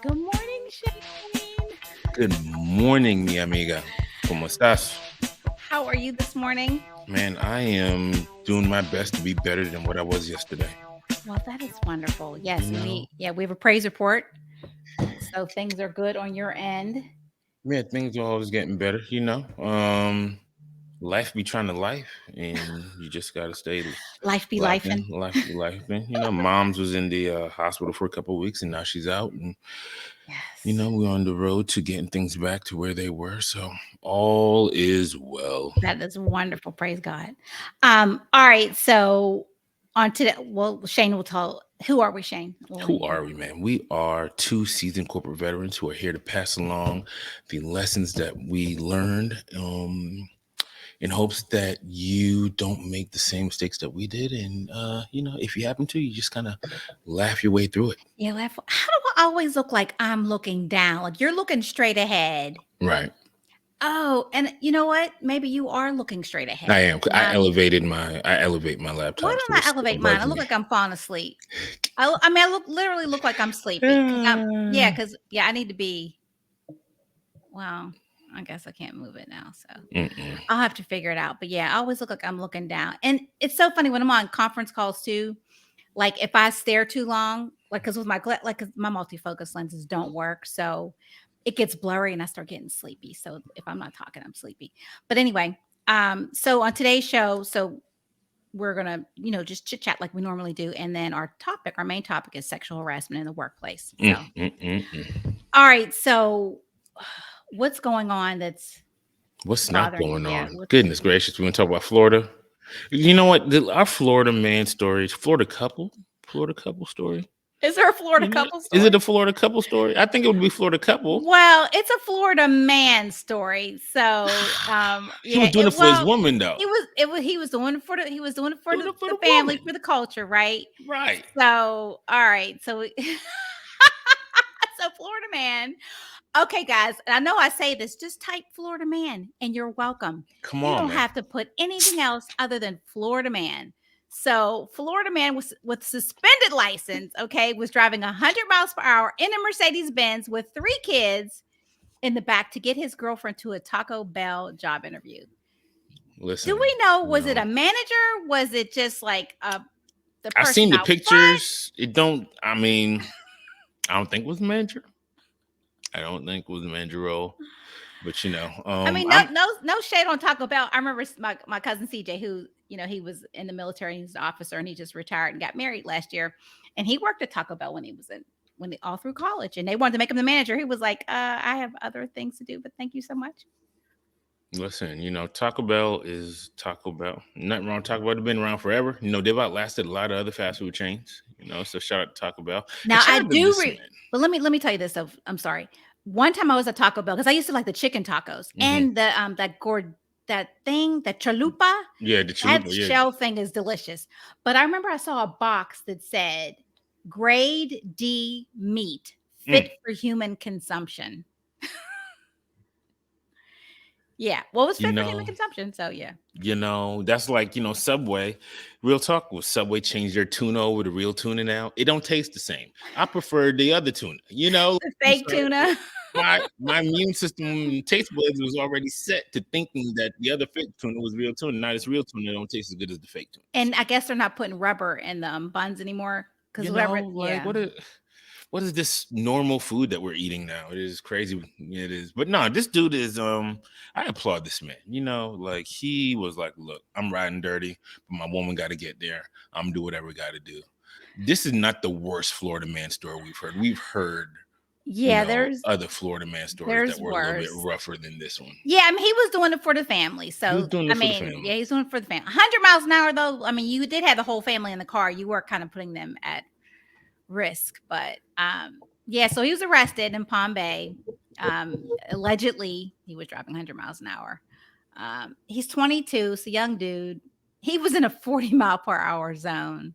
Good morning, Shane. Good morning, mi amiga. ¿Cómo estás? How are you this morning? Man, I am doing my best to be better than what I was yesterday. Well, that is wonderful. You Yes, and know, we have a praise report. So things are good on your end. man, things are always getting better. Life be trying to life, and you just gotta stay Life be lifing. laughing, life be laughing. Mom's was in the hospital for a couple of weeks, and now she's out, and Yes. we're on the road to getting things back to where they were. So all is well. That is wonderful. Praise God. All right. So on today, well, Shane will tell who are we, Shane? Who are we, man? We are two seasoned corporate veterans who are here to pass along the lessons that we learned in hopes that you don't make the same mistakes that we did. And, if you happen to, you just kind of laugh your way through it. Yeah, how do I always look like I'm looking down? Like you're looking straight ahead. Right. Oh, and you know what? Maybe you are looking straight I ahead. am. I elevate my Why laptop so don't I it's elevate mine? above I look me. like I'm falling asleep. I literally look like I'm sleepy because I need to be. Well, I guess I can't move it now, so Mm-mm. I'll have to figure it out. But yeah, I always look like I'm looking down, and it's so funny when I'm on conference calls too. Like if I stare too long, like because with my 'cause my multifocus lenses don't work, so it gets blurry and I start getting sleepy. So if I'm not talking, I'm sleepy. But anyway, so on today's show, so we're gonna, just chit chat like we normally do. And then our main topic is sexual harassment in the workplace. So, Mm-mm-mm-mm. all right. So, what's going on that's What's not bothering you? going Yeah. on? Goodness gracious, we're gonna talk about Florida. You know what? Our Florida man story, Florida couple story. Is there a Florida You know, couple is it story? a Florida couple story? I think it would be Florida couple. Well, it's a Florida man story. So, He was yeah, doing it for his woman, though. he was doing it for he was doing it for Doing it for the the family, woman, for the culture, right? right? So, all right. So, so Florida man. Okay, guys, I know I say this, just type Florida man and you're welcome. Come You on, don't man. have to put anything else other than Florida man. So, Florida man was with suspended license, okay, was driving 100 miles per hour in a Mercedes Benz with 3 kids in the back to get his girlfriend to a Taco Bell job interview. Do Listen, we know, was it a manager? Was it just like the I person seen the out front? pictures. It don't. I mean, I don't think it was manager. I don't think it was a manager role. But I mean, I'm no shade on Taco Bell. I remember my cousin CJ, who he was in the military, he's an officer, and he just retired and got married last year, and he worked at Taco Bell when he was in when they all through college, and they wanted to make him the manager. He was like, I have other things to do, but thank you so much. listen. Taco Bell is Taco Bell. Nothing wrong with Taco Bell. They've been around forever. They've outlasted a lot of other fast food chains. So shout out to Taco Bell and Now shout I out to do, this man. but let me tell you this. Though I'm sorry. One time I was at Taco Bell because I used to like the chicken tacos Hmm. and that thing, that chalupa. Yeah, the That chalupa. Yeah. shell thing is delicious. But I remember I saw a box that said grade D meat Mm. fit for human consumption. Yeah. What was You fit for human know, consumption? So yeah. That's like, Subway. Real talk, will Subway change their tuna over to real tuna now? It don't taste the same. I prefer the other tuna. The I'm fake sorry. tuna. My immune system taste buds was already set to thinking that the other fake tuna was real tuna. Now this real tuna don't taste as good as the fake tuna. And I guess they're not putting rubber in the buns anymore. Because Like yeah. what is this normal food that we're eating now? It is crazy. It is. But no, this dude is I applaud this man. Like he was like, look, I'm riding dirty, but my woman got to get there. I'm do whatever we got to do. This is not the worst Florida man story we've heard. We've heard, Yeah, other Florida man stories that there's were a little bit worse. rougher than this one. Yeah, I mean, he was doing it for the family. He was So, doing I it for the mean, family. yeah, he's doing it for the family. 100 miles an hour, though. I mean, you did have the whole family in the car. You were kind of putting them at risk. But yeah, so he was arrested in Palm Bay. Allegedly, he was driving 100 miles an hour. He's 22, so young dude. He was in a 40-mile-per-hour zone.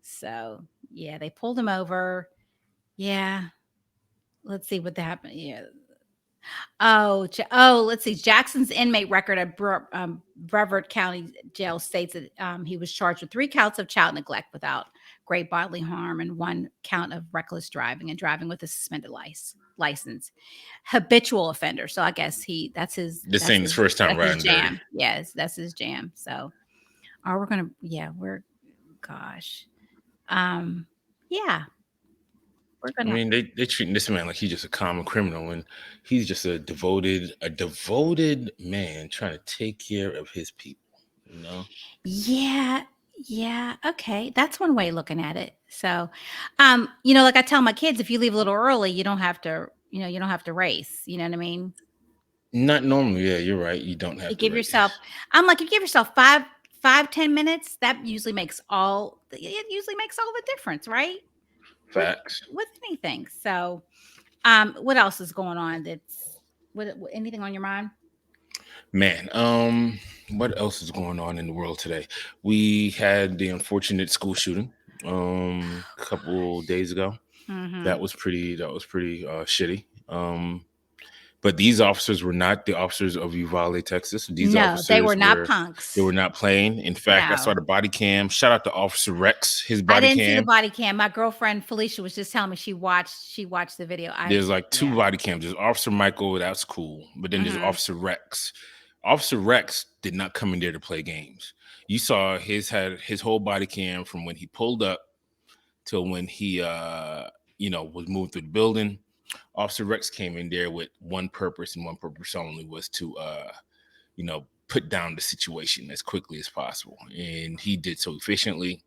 So, yeah, they pulled him over. Yeah, let's see what happened. Yeah. Let's see. Jackson's inmate record at Brevard County Jail states that he was charged with 3 counts of child neglect without great bodily harm and one count of reckless driving and driving with a suspended license. Habitual offender. So I guess that's his This that's ain't his his first time that's his riding dirty. jam. Yes, that's his jam. So we're gonna we're gosh. Um yeah, we're I gonna mean, they treating this man like he's just a common criminal, and he's just a devoted man trying to take care of his people. You know, Yeah, yeah, okay, that's one way of looking at it. So, like I tell my kids, if you leave a little early, you don't have to, you don't have to race. You know what I mean? not normally. Yeah, you're right. You don't You have to give yourself, race. I'm like, you give yourself 5, 10 minutes. That usually makes all the difference, right? With Facts. with anything. So, what else is going on? Anything on your mind? Man, what else is going on in the world today? We had the unfortunate school shooting a couple days ago. Mm-hmm. That was pretty shitty. But these officers were not the officers of Uvalde, Texas. These No, they were officers not they were punks. not playing. In fact, I saw No. the body cam. Shout out to Officer Rex, his I body didn't see the cam. body cam. My girlfriend Felicia was just telling me she watched the video. There's like two Yeah. body cams. There's Officer Michael, that's cool. But then there's Mhm. Officer Rex. Officer Rex did not come in there to play games. You saw his whole body cam from when he pulled up till when he was moved through the building. Officer Rex came in there with one purpose and one purpose only was to put down the situation as quickly as possible. And he did so efficiently.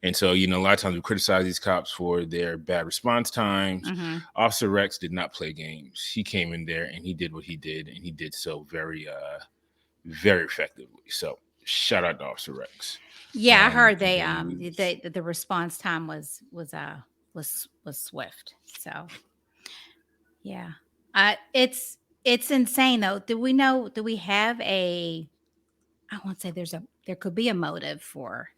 And so, a lot of times we criticize these cops for their bad response times. Mhm. Officer Rex did not play games. He came in there and he did what he did, and he did so very, very effectively. So, shout out to Officer Rex. Yeah, I heard And then we the response time was swift. So, yeah. It's insane though. Do we have I won't say there could be a motive for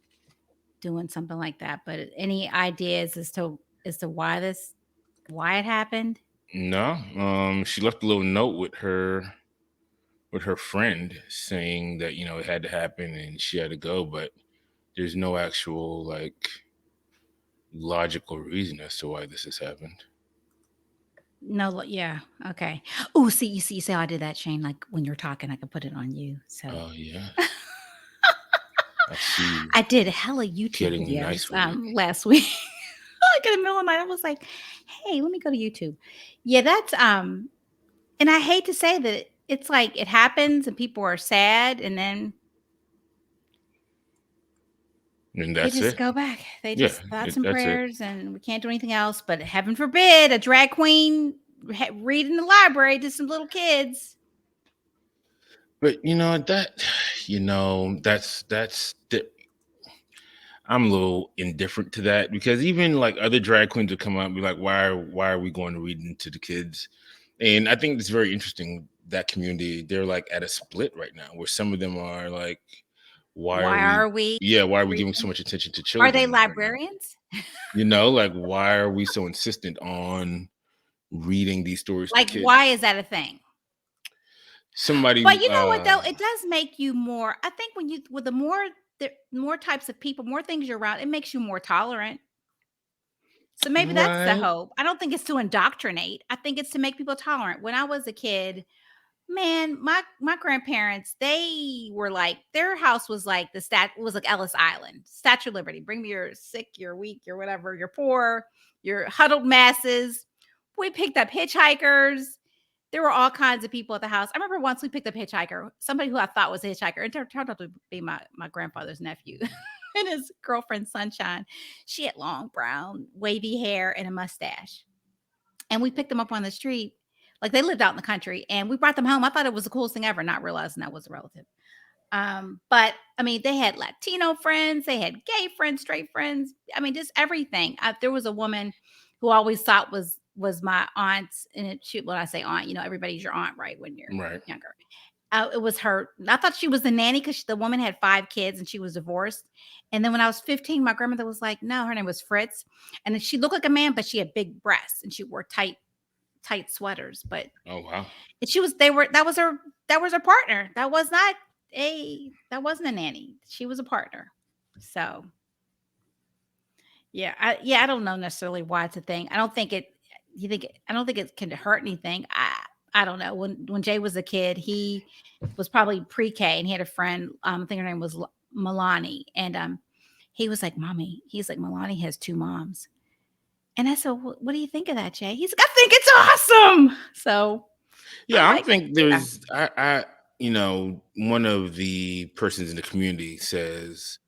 doing something like that, but any ideas as to why it happened? no, she left a little note with her friend saying that it had to happen and she had to go, but there's no actual logical reason as to why this has happened. No, yeah, okay. Oh, see how I did that, Shane. Like when you're talking, I can put it on you. So Oh yeah, I see you I did hella YouTube getting nice videos with it. last week. Like in the middle of the night, I was like, "Hey, let me go to YouTube." Yeah, that's and I hate to say that it's like it happens and people are sad and then And they that's just it. go back. They Yeah, just thoughts and that's it. prayers and we can't do anything else. But heaven forbid a drag queen read in the library to some little kids. But I'm a little indifferent to that because even like other drag queens would come out and be like, why are we going to read into the kids? And I think it's very interesting that community, they're like at a split right now where some of them are like, why are Why we are we yeah, why are we giving so reading? much attention to Are they children right now? librarians? Like why are we so insistent on reading these stories to Like, kids? why is that a thing? Somebody But you know what though? It does make you more. I think when you with the more types of people, more things you're around, it makes you more tolerant. So maybe that's the right, hope. I don't think it's to indoctrinate. I think it's to make people tolerant. When I was a kid, man, my grandparents, they were like their house was like was like Ellis Island, Statue of Liberty. Bring me your sick, your weak, your whatever, your poor, your huddled masses. We picked up hitchhikers. There were all kinds of people at the house. I remember once we picked up a hitchhiker, somebody who I thought was a hitchhiker. It turned out to be my grandfather's nephew and his girlfriend Sunshine. She had long brown wavy hair and a mustache, and we picked them up on the street. Like they lived out in the country, and we brought them home. I thought it was the coolest thing ever, not realizing that was a relative. But I mean, they had Latino friends, they had gay friends, straight friends. I mean, just everything. There was a woman who I always thought was my aunt's, and when I say aunt, everybody's your aunt, right? When you're right. younger. It was her. I thought she was the nanny because the woman had 5 kids and she was divorced. And then when I was 15, my grandmother was like, "No, her name was Fritz," and then she looked like a man, but she had big breasts and she wore tight sweaters. But Oh wow. and she was they were that was her partner. That wasn't a nanny. She was a partner. So Yeah, I don't know necessarily why it's a thing. I don't think it you think it I don't think it can hurt anything. I don't know. When Jay was a kid, he was probably pre-K and he had a friend, I think her name was Milani. And he was like, Mommy, he's like, Milani has two moms. And I said, what do you think of that, Jay? He's like, I think it's awesome. So I'm Yeah, I don't like, think yeah. there's one of the persons in the community says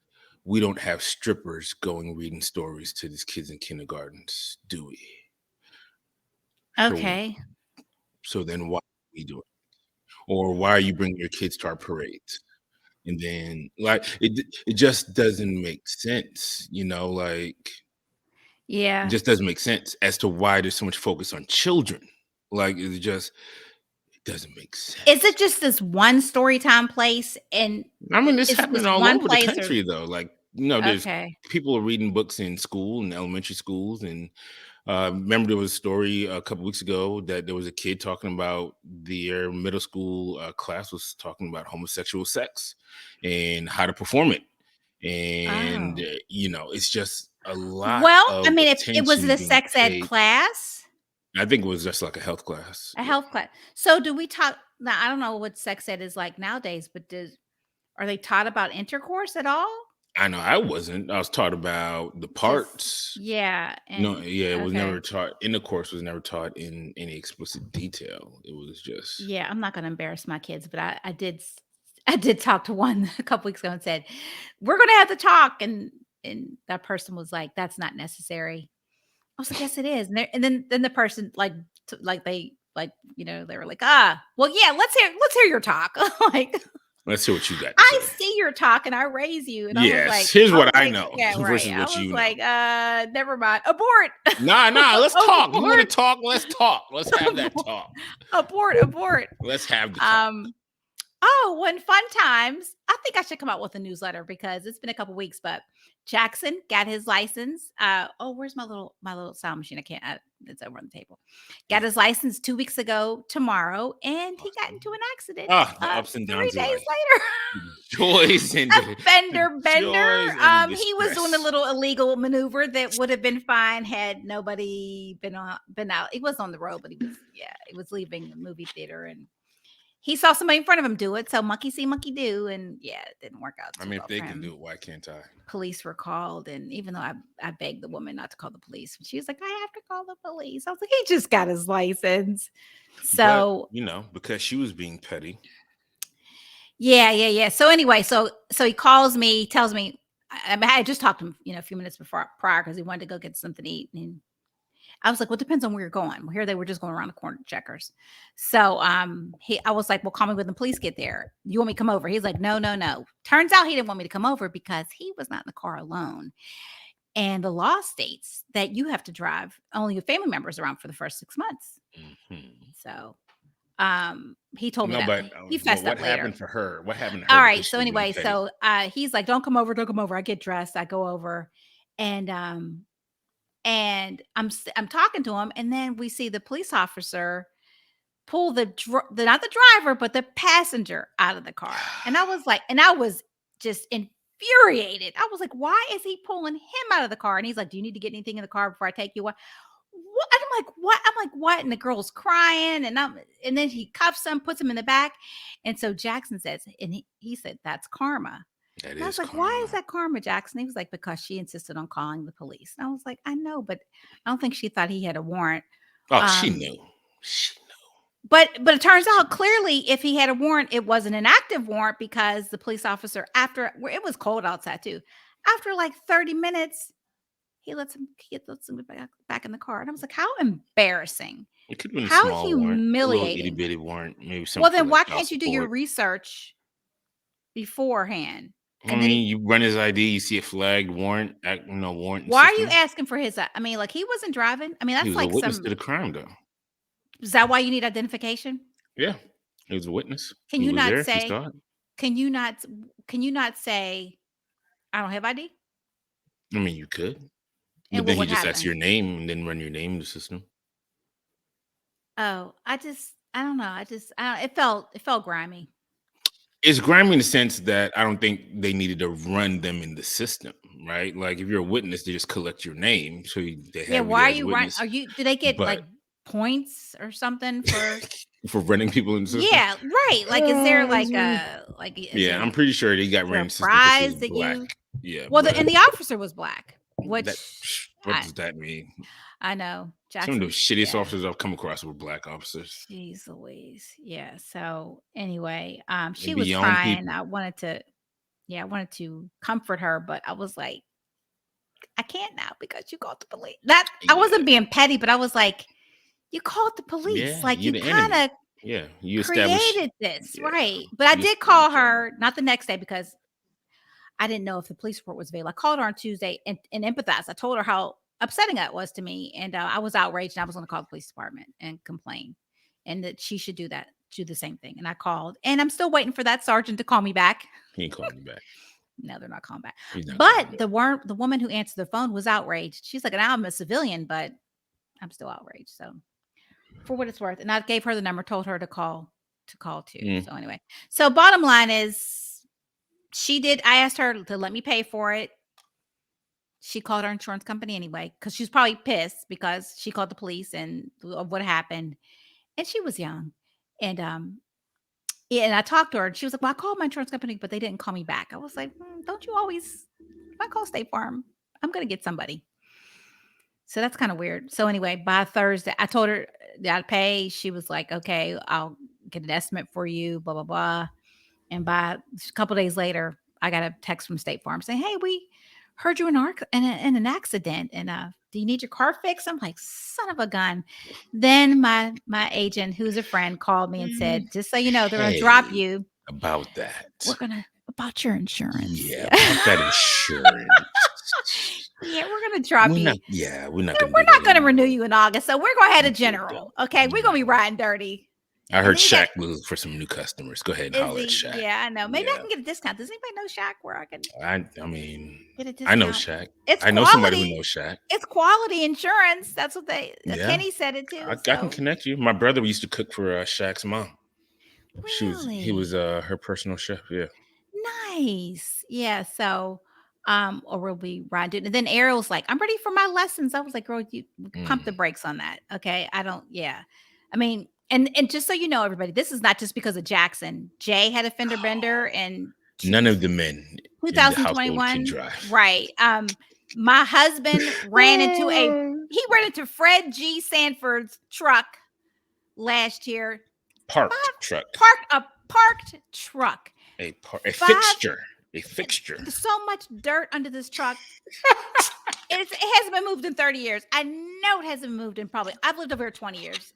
we don't have strippers going reading stories to these kids in kindergartens, do we? So Okay. so then why are we do it? Or why are you bringing your kids to our parades? And then like it just doesn't make sense, like it Yeah. just doesn't make sense as to why there's so much focus on children. Like it doesn't make Is it sense. just this one story time place? And I mean, it's is it happening this all one over the place or country though. Like, there's okay. people are reading books in school in elementary schools. And remember there was a story a couple weeks ago that there was a kid talking about their middle school class was talking about homosexual sex and how to perform it. And Oh. it's just a lot Well, I of mean, if it was attention a being sex ed paid. class, I think it was just like a health class. a Yeah. health class. So do we talk now? I don't know what sex ed is like nowadays, but are they taught about intercourse at all? I know I wasn't. I was taught about the Just parts. yeah, No, and yeah, it was never okay. taught in the course was never taught in any explicit detail. It was just Yeah, I'm not gonna embarrass my kids, but I did I did talk to one a couple weeks ago and said, "We're gonna have to talk," and that person was like, "That's not necessary." I was like, "Yes, it is." And then the person like they were like, "Ah, well, yeah, let's hear your talk." Like, let's hear what you got to I say. see your talk and I raise you. And Yes, here's I what was I like, know yeah, right. versus I what was you know. like, never mind. Abort. Nah, let's talk. You want to Abort. talk? Let's talk. Let's have that Abort. talk. Abort. Let's have the talk. Um, oh, when fun times. I think I should come out with a newsletter because it's been a couple weeks, but Jackson got his license. Oh, where's my little sound machine? I can't. It's over on the table. Got his license 2 weeks ago tomorrow, and he got into Awesome. an accident. Ah, the ups and 3 downs of days life. later. The joys and A the fender bender. joys and the He was doing a distress. little illegal maneuver that would have been fine had nobody been out. He was on the road, but he was leaving the movie theater and he saw somebody in front of him do it. So monkey see, monkey do, and yeah, it didn't work out I too mean, if well for they can do him. it, why can't I? Police were called, and even though I begged the woman not to call the police, she was like, "I have to call the police." I was like, "He just got his license." But So because she was being petty. yeah. So anyway, so he calls me, tells me I had just talked to him, a few minutes before prior because he wanted to go get something to eat, and I was like, "Well, depends on where you're going." Well, here they were just going around the corner to Checkers. So I was like, "Well, call me when the police get there. You want me to come over?" He's like, "No, no, no." Turns out he didn't want me to come over because he was not in the car alone. And the law states that you have to drive only your family members around for the first 6 months. Mhm. So he told me No, that but he but fessed what up happened later. for her? What happened to her All because right. she So was being anyway, petty? so he's like, "Don't come over, don't come over." I get dressed, I go over, and I'm talking to him, and then we see the police officer pull the not the driver, but the passenger out of the car. And I was just infuriated. I was like, "Why is he pulling him out of the car?" And he's like, "Do you need to get anything in the car before I take you?" What? And I'm like, "What?" I'm like, "What?" And the girl's crying, and then he cuffs him, puts him in the back. And so Jackson says, and he said, "That's karma." That And I was is like, "Why is karma. that karma, Jackson?" He was like, "Because she insisted on calling the police." And I was like, "I know, but I don't think she thought he had a warrant." Oh, she Um, knew. She knew. but it turns She out clearly if he had a warrant, it wasn't an active warrant because the police officer after where it was cold outside too. After like 30 minutes, he lets him get back in the car. And I was like, how embarrassing. It could have been a How small warrant, a little itty humiliating. bitty warrant, maybe Well, something for then like why child can't you do your support. research beforehand? I And then mean, you run his ID, you see a flagged warrant, warrant in why are you system. asking for his I mean, like he wasn't driving. I mean, He that's was a like witness to some the crime, though. is that why you need identification? Yeah, he was a witness. Can He you was not there. He say, saw it. can you not can you not say I don't have ID? I mean, you could, And but what then he would just asks happen? your name and then run your name in the system. Oh, I don't know. It felt grimy. It's grimy in the sense that I don't think they needed to run them in the system, right? Like if you're a witness, they just collect your name, so they Yeah, have you why there are as a you right? witness. Are you? Do they get But like points or something for? for running people in the system, Yeah, right. Like, is there like uh, is yeah, I'm pretty sure they got ran there in a the system because he was prize that black. you? Yeah, Well, but and the officer was black, that which what I does that mean? I know Some of the Jackson's. shittiest Yeah, officers I've come across were black officers. jeez Louise. Yeah. So anyway, They she be was your own crying. people. I wanted to comfort her, but I was like, I can't now because you called the police. That I Yeah, wasn't being petty, but I was like, you called the police. yeah, Like you're you the kind enemy. of Yeah, you establish. created this, Yeah, right? But I you did call establish all that. her not the next day because I didn't know if the police report was available. I called her on Tuesday and empathized. I told her how upsetting that was to me, and I was outraged. And I was going to call the police department and complain, and that she should do the same thing. And I called, and I'm still waiting for that sergeant to call me back. He ain't calling you back. No, they're not calling back. He's not calling you But back. the woman who answered the phone was outraged. She's like, "Now I'm a civilian, but I'm still outraged." So for what it's worth, and I gave her the number, told her to call too. Mm, So anyway, so bottom line is, she did. I asked her to let me pay for it. She called our insurance company anyway because she's probably pissed because she called the police and of what happened, and she was young, and yeah, and I talked to her, and she was like, "Well, I called my insurance company, but they didn't call me back." I was like, "Don't you always? If I call State Farm, I'm gonna get somebody." So that's kind of weird. So anyway, by Thursday, I told her that I'd pay. She was like, "Okay, I'll get an estimate for you." Blah blah blah. And by a couple days later, I got a text from State Farm saying, "Hey, we heard you in, in an accident, and do you need your car fixed?" I'm like, "Son of a gun!" Then my agent, who's a friend, called me and mm, said, "Just so you know, they're going to drop hey, you. about that. We're gonna about your insurance. Yeah, Yeah, about that insurance. yeah, we're gonna drop you. We're not No, gonna we're do that not gonna renew anymore. you in August. So we're going to head to Yeah, General. Okay, we're gonna be riding dirty." I And heard then you got Shaq was for some new customers. Go ahead and Is holler at he? Shaq. Yeah, I know. Maybe I Yeah. can get a discount. Does anybody know Shaq where I can I mean, get a I know discount? Shaq. It's I know somebody who quality. knows Shaq. It's quality insurance. That's what they Yeah. Kenny said it too. I can So connect you. My brother used to cook for Shaq's mom. He was really her personal chef. Yeah. nice. Yeah. So or we'll be riding. And then Ariel's like, "I'm ready for my lessons." I was like, "Girl, you pump Mm. the brakes on that." Okay. I don't, yeah. I mean, and just so you know, everybody, this is not just because of Jackson. Jay had a fender bender in None of the men in the household can 2021. drive. Right. My husband he ran into Fred G. Sanford's truck last year. Parked Five truck. parked truck. A Five fixture. A fixture. There's so much dirt under this truck. It hasn't been moved in 30 years. I know it hasn't been moved in probably, I've lived over here 20 years.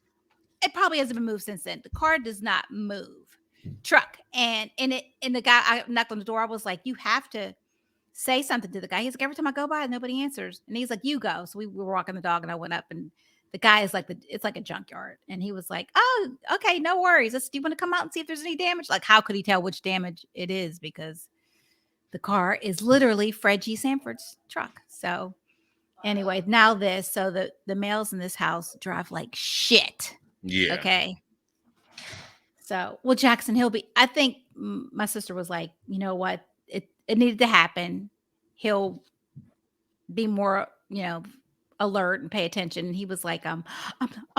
It probably hasn't been moved since then. The car does not move. Truck. And the guy, I knocked on the door. I was like, "You have to say something to the guy." He's like, "Every time I go by, nobody answers." And he's like, "You go." So we were walking the dog, and I went up, and the guy is like, it's like a junkyard. And he was like, "Oh, okay, no worries. Do you want to come out and see if there's any damage?" Like, how could he tell which damage it is? Because the car is literally Fred G. Sanford's truck. So anyway, now this, so the males in this house drive like shit. Yeah. Okay. So, well, Jackson, I think my sister was like, "You know what? It needed to happen. He'll be more, alert and pay attention." And he was like, "Oh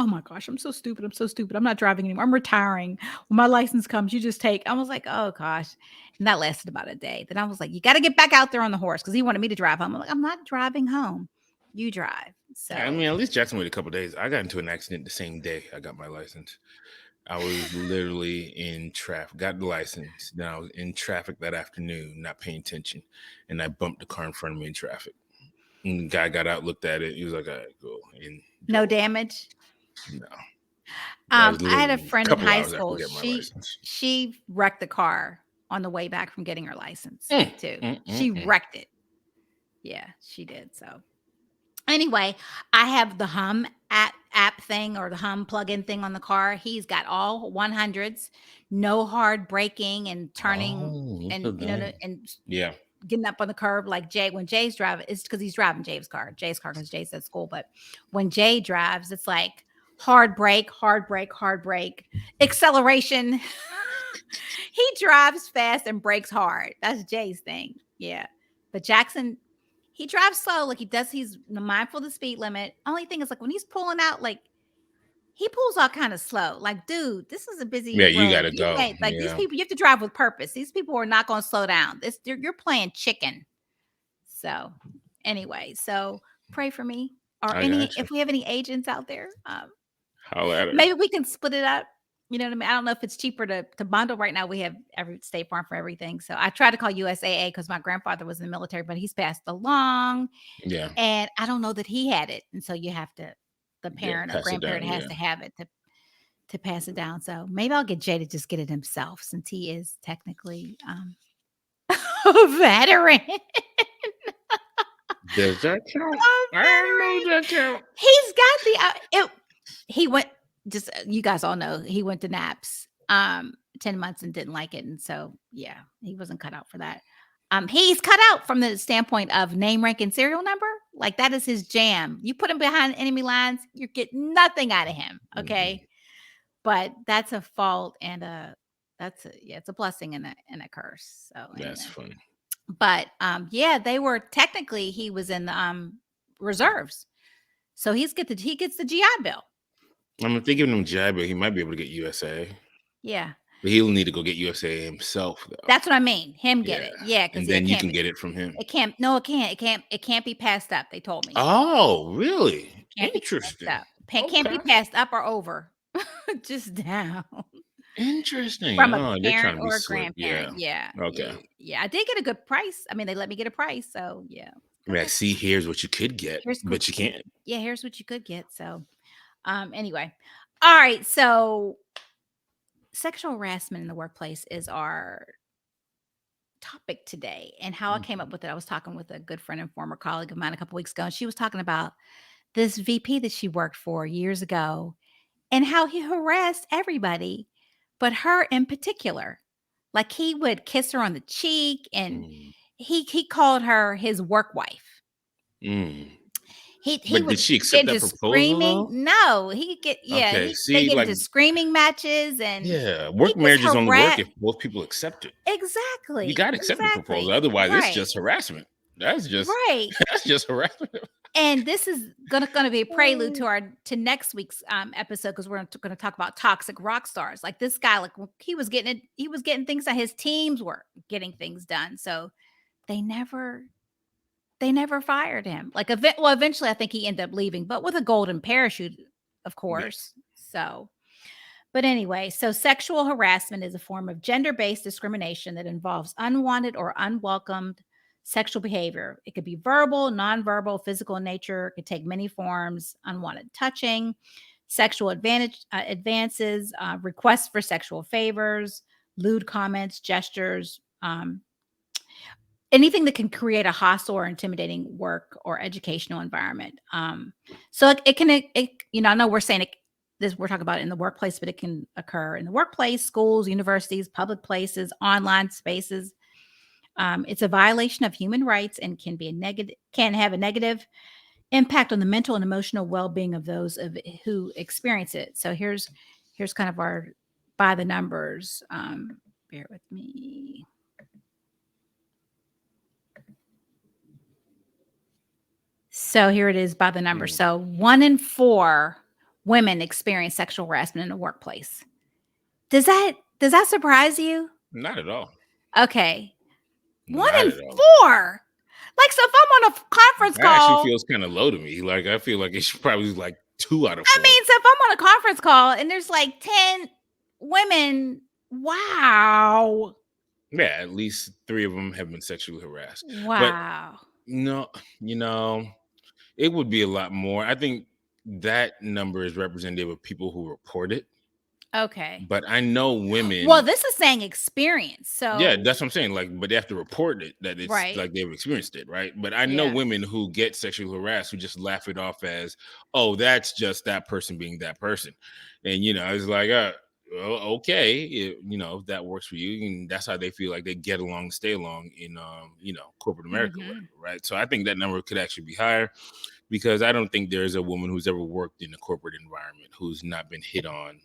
my gosh, I'm so stupid. I'm so stupid. I'm not driving anymore. I'm retiring. When my license comes, you just take." I was like, "Oh gosh." And that lasted about a day. Then I was like, "You got to get back out there on the horse," because he wanted me to drive home. I'm like, "I'm not driving home. You drive." Yeah, I So mean, at least Jackson waited a couple days. I got into an accident the same day I got my license. I was literally in traffic, got the license. Then I was in traffic that afternoon, not paying attention, and I bumped the car in front of me in traffic. And the guy got out, looked at it. He was like, "All right, go," and no drove off. damage. No, that was I had a literally a friend in couple high hours after school. getting my license. She wrecked the car on the way back from getting her license Mm, too. mm, mm, She mm. wrecked it. Yeah, she did. So anyway, I have the Hum app thing, or the Hum plug-in thing on the car. He's got all 100s, no hard braking and turning, Oh, look and at that. and Yeah. getting up on the curb like Jay. When Jay's driving, it's because he's driving Jay's car because Jay's at school. But when Jay drives, it's like hard brake, hard brake, hard brake, acceleration. He drives fast and brakes hard. That's Jay's thing. Yeah. But Jackson, he drives slow. Like he does, he's mindful of the speed limit. Only thing is like when he's pulling out, like he pulls out kind of slow. Like, dude, this is a busy Yeah, you road. gotta You go. can't like these Yeah, people, you have to drive with purpose. These people are not going to slow down. You're playing chicken. So anyway, so pray for me or I any got you. if we have any agents out there. Holla at her. Maybe we can split it up. You know what I mean? I don't know if it's cheaper to bundle. Right now, we have every State Farm for everything. So I tried to call USAA because my grandfather was in the military, but he's passed along, Yeah, and I don't know that he had it. And so you have to, the yeah. parent or Pass it grandparent down. has Yeah. to have it to pass it down. So maybe I'll get Jay to just get it himself since he is technically a veteran. Does that count? A I don't know veteran. that count. He's got he went just you guys all know he went to naps 10 months and didn't like it. And so yeah, he wasn't cut out for that. He's cut out from the standpoint of name, rank, and serial number. Like that is his jam. You put him behind enemy lines, you're getting nothing out of him. Mhm. Okay. But that's a fault and yeah, it's a blessing and a curse. So That's anyway. funny. But yeah, they were technically he was in the reserves. So he gets the GI Bill. I'm thinking him GI, but he might be able to get USA. Yeah. But he'll need to go get USA himself, though. That's what I mean. Him get Yeah, it. Yeah, because and yeah, then you can get it from him. it can't no, it can't. It can't be passed up, they told me. Oh, really? Can't be passed Interesting. up. Can't be Okay. passed up or over. Just down. Interesting. From a Oh, they're parent trying to be or a slick. Yeah. grandparent. Yeah. Okay. Yeah. Yeah. I did get a good price. I mean, they let me get a price. So yeah. Yeah. Okay. See, here's what you could get, Here's what but you you could can't. yeah, here's what you could get. So anyway. All right. So sexual harassment in the workplace is our topic today. And how I came up Mhm. with it, I was talking with a good friend and former colleague of mine a couple weeks ago, and she was talking about this VP that she worked for years ago and how he harassed everybody, but her in particular. Like he would kiss her on the cheek and Mm. he called her his work wife. Mm. He But did would she get accept that into proposal screaming. though? No, he could get yeah, Okay. he they See, get like, into screaming matches and yeah, he work just marriages only work harassed if both people accept it. You exactly. got to accept the proposal, Exactly. otherwise, it's Right. just harassment. That's just Right. that's just harassment. And this is gonna be a prelude Mm. to our to next week's episode because we're gonna talk about toxic rock stars. Like this guy, like he was getting things that his teams were getting things done. So they never they never fired him. Like well, eventually I think he ended up leaving, but with a golden parachute, of Yeah. course. So but anyway, so sexual harassment is a form of gender based discrimination that involves unwanted or unwelcomed sexual behavior. It could be verbal, nonverbal, physical in nature. It could take many forms: unwanted touching, sexual advances, requests for sexual favors, lewd comments, gestures, anything that can create a hostile or intimidating work or educational environment. So it can, you know, I know we're saying it, this we're talking about in the workplace, but it can occur in the workplace, schools, universities, public places, online spaces. It's a violation of human rights and can have a negative impact on the mental and emotional well-being of those who experience it. So here's kind of our by the numbers. Bear with me. So here it is by the numbers. Mm. So 1 in 4 women experience sexual harassment in the workplace. Does that surprise you? Not at all. Okay. One Not in at all. four. Like so if I'm on a conference That actually call, feels kind of low to me. Like I feel like it should probably be like 2 out of 4. so if I'm on a conference call and there's like 10 women, wow. Yeah, at least 3 of them have been sexually harassed. But Wow. no, you know, it would be a lot more. I think that number is representative of people who report it. Okay. But I know Well, women. this is saying experience. Yeah, So that's what I'm saying. Like, but they have to report it that it's right. like they've experienced it, right? But I know Yeah. women who get sexually harassed who just laugh it off as, "Oh, that's just that person being that person," and it's like, well, okay, if that works for you, and that's how they feel like they get along, stay along in, corporate America, or whatever, Mhm. right? So I think that number could actually be higher because I don't think there's a woman who's ever worked in a corporate environment who's not been hit on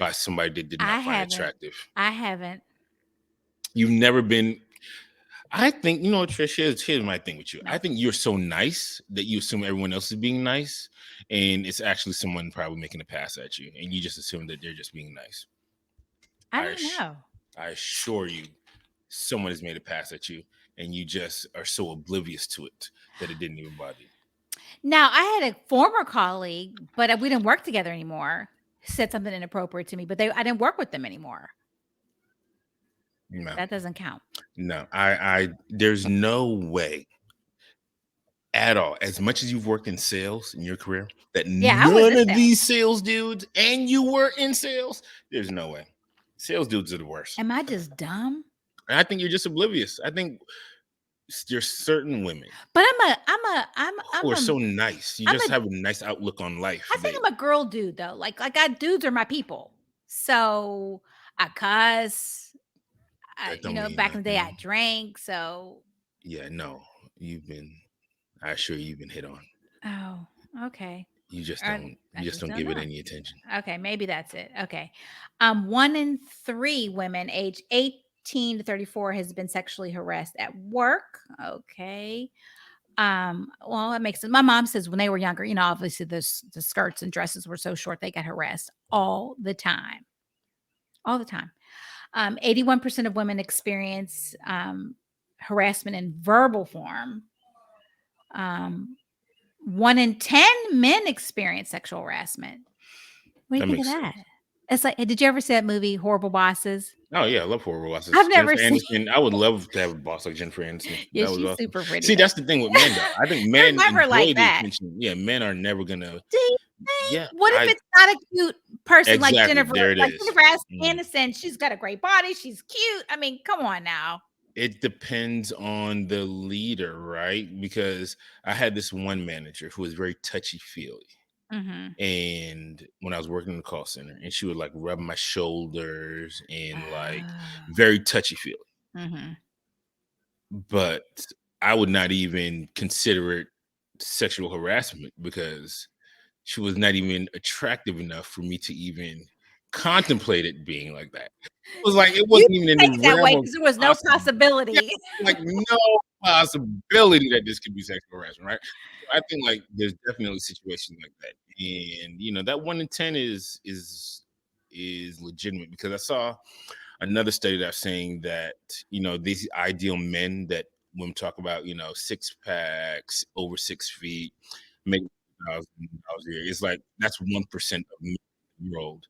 by somebody that did I not find haven't. attractive. I haven't. You've never been. I think, you know, Trish, here's my thing with you. I No. think you're so nice that you assume everyone else is being nice, and it's actually someone probably making a pass at you, and you just assume that they're just being nice. I I don't ass- know. I assure you, someone has made a pass at you, and you just are so oblivious to it that it didn't even bother you. Now, I had a former colleague, but we didn't work together anymore, said something inappropriate to me, but I didn't work with them anymore. No, That doesn't count. no, there's no way at all, as much as you've worked in sales in your career, that Yeah, I was none in of sales. these sales dudes, and you were in sales, there's no way. Sales dudes are the worst. Am I just dumb? And I think you're just oblivious. I think there's certain women But who are so nice. You I'm just a have a nice outlook on life. I think I'm a girl dude though. Like dudes are my people. So I cuss. That You don't know, mean back in the day I nothing. drank. So Yeah, no, you've been. I assure you've been hit on. oh, okay. You just I, don't. I You just just don't don't give it know. any attention. Okay, maybe that's it. Okay. 1 in 3 women aged 18 to 34 has been sexually harassed at work. Okay. Well, that makes sense. My mom says when they were younger, you know, obviously the skirts and dresses were so short, they got harassed all the time. All the time. 81% of women experience harassment in verbal form. Um, 1 in 10 men experience sexual harassment. What do you That think of makes that? sense. It's like, did you ever see that movie, Horrible Bosses? Oh yeah, I love horror bosses. I've never Jennifer seen. Aniston. I would love to have a boss like Jennifer Aniston. Yeah, That was she's awesome. super pretty See, though. that's the thing with men, though. I think They're men never like enjoy the that. attention. Yeah, men are never gonna. Do you think? Yeah, What if I it's not a cute person like exactly. Jennifer? There it Like is. Jennifer Mm. Aniston, she's got a great body. She's cute. I mean, come on now. It depends on the leader, right? Because I had this one manager who was very touchy feely. Mm-hmm. And when I was working in the call center, and she would like rub my shoulders and like Oh. very touchy feely. Mm-hmm. But I would not even consider it sexual harassment because she was not even attractive enough for me to even contemplate it being like that. It was like it You wasn't even in take the it that way realm of because there was no possibility. Yeah, possibility. like no possibility that this could be sexual harassment, right? So I think like there's definitely situations like that, and you know that 1 in 10 is legitimate because I saw another study that's saying that you know these ideal men that women talk about, you know, six packs, over 6 feet, make $1,000 a year. It's like that's 1% of men in the world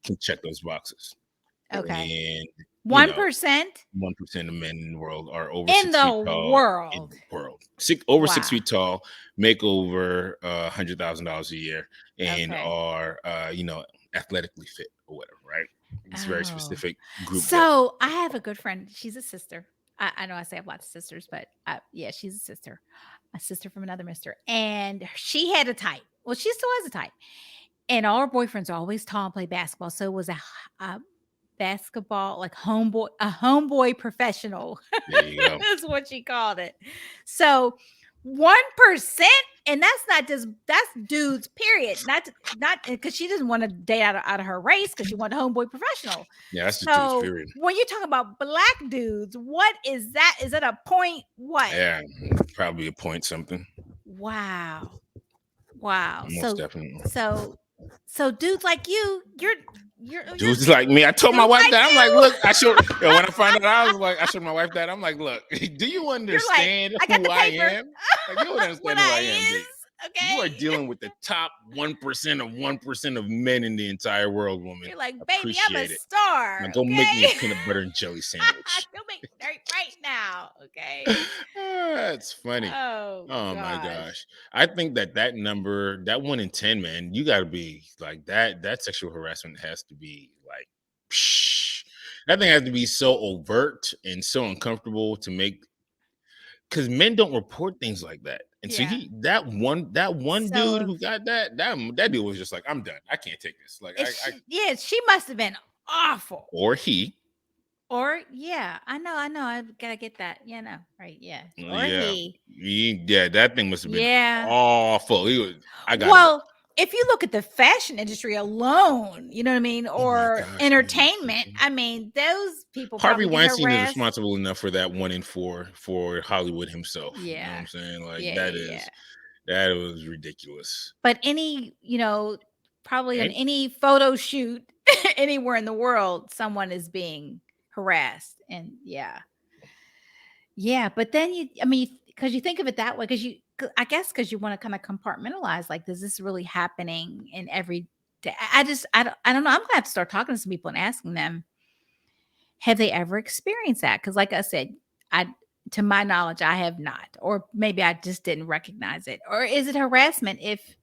can check those boxes, Okay. and you know 1% 1% of men in the world are over in six the feet tall in world. the world. Over six Wow. feet tall, make over $100,000 a year, and Okay. are you know athletically fit or whatever. Right? It's a very Oh. specific group that. So I have a good friend. She's a sister. I know I say I have lots of sisters, but yeah, she's a sister. A sister from another mister. And she had a type. Well, she still has a type. And all her boyfriends are always tall and play basketball. So it was a basketball, like a homeboy professional. There you go. That's what she called it. So 1%, and that's dudes, period. Not because she doesn't want to date out of her race because she wanted a homeboy professional. Yeah, that's the dude's So period. when you talk about black dudes, what is that? Is that a point? What? Yeah, probably a point something. Wow. Wow. Most definitely. So dudes like you're Dudes like me. I told my dudes wife like that. I'm like, you. look, when I found out, I was like, I showed my wife that. I'm like, look, do you You're like, understand I got who the I paper. am? Like, you don't What understand who I am, dude. is, You are okay? dealing with the top 1% of 1% of men in the entire world, woman. You're like, baby, I'm a Appreciate it. Now star. go make me a Okay. peanut butter and jelly sandwich. Go make right now. Okay. That's funny. Oh Oh my gosh. gosh. I think that number, that 1 in 10, man, you got to be like that. That sexual harassment has to be like, psh, that thing has to be so overt and so uncomfortable to make, because men don't report things like that. And so Yeah. that one dude So who got that dude was just like, I'm done. I can't take this. Like yeah, she must have been awful. or he. Or yeah, I know. I gotta get that. Yeah, no, right? Yeah. Or Yeah. he. Yeah, that thing must have been Yeah. awful. I gotta Well, go. if you look at the fashion industry alone, you know what I mean, Oh my or gosh. entertainment, I mean, those people Harvey probably get Weinstein is harassed. responsible enough for that 1 in 4 for Hollywood himself. You know what Yeah. I'm saying? Like Yeah, that yeah, yeah. is that was ridiculous. But any, probably on And any photo shoot anywhere in the world, someone is being harassed. And yeah. Yeah, but then I mean, because you think of it that way, I guess, because you want to kind of compartmentalize, like, does this really happening in every day? I don't know. I'm gonna have to start talking to some people and asking them, have they ever experienced that? Because, like I said, I, to my knowledge, I have not, or maybe I just didn't recognize it. Or is it harassment if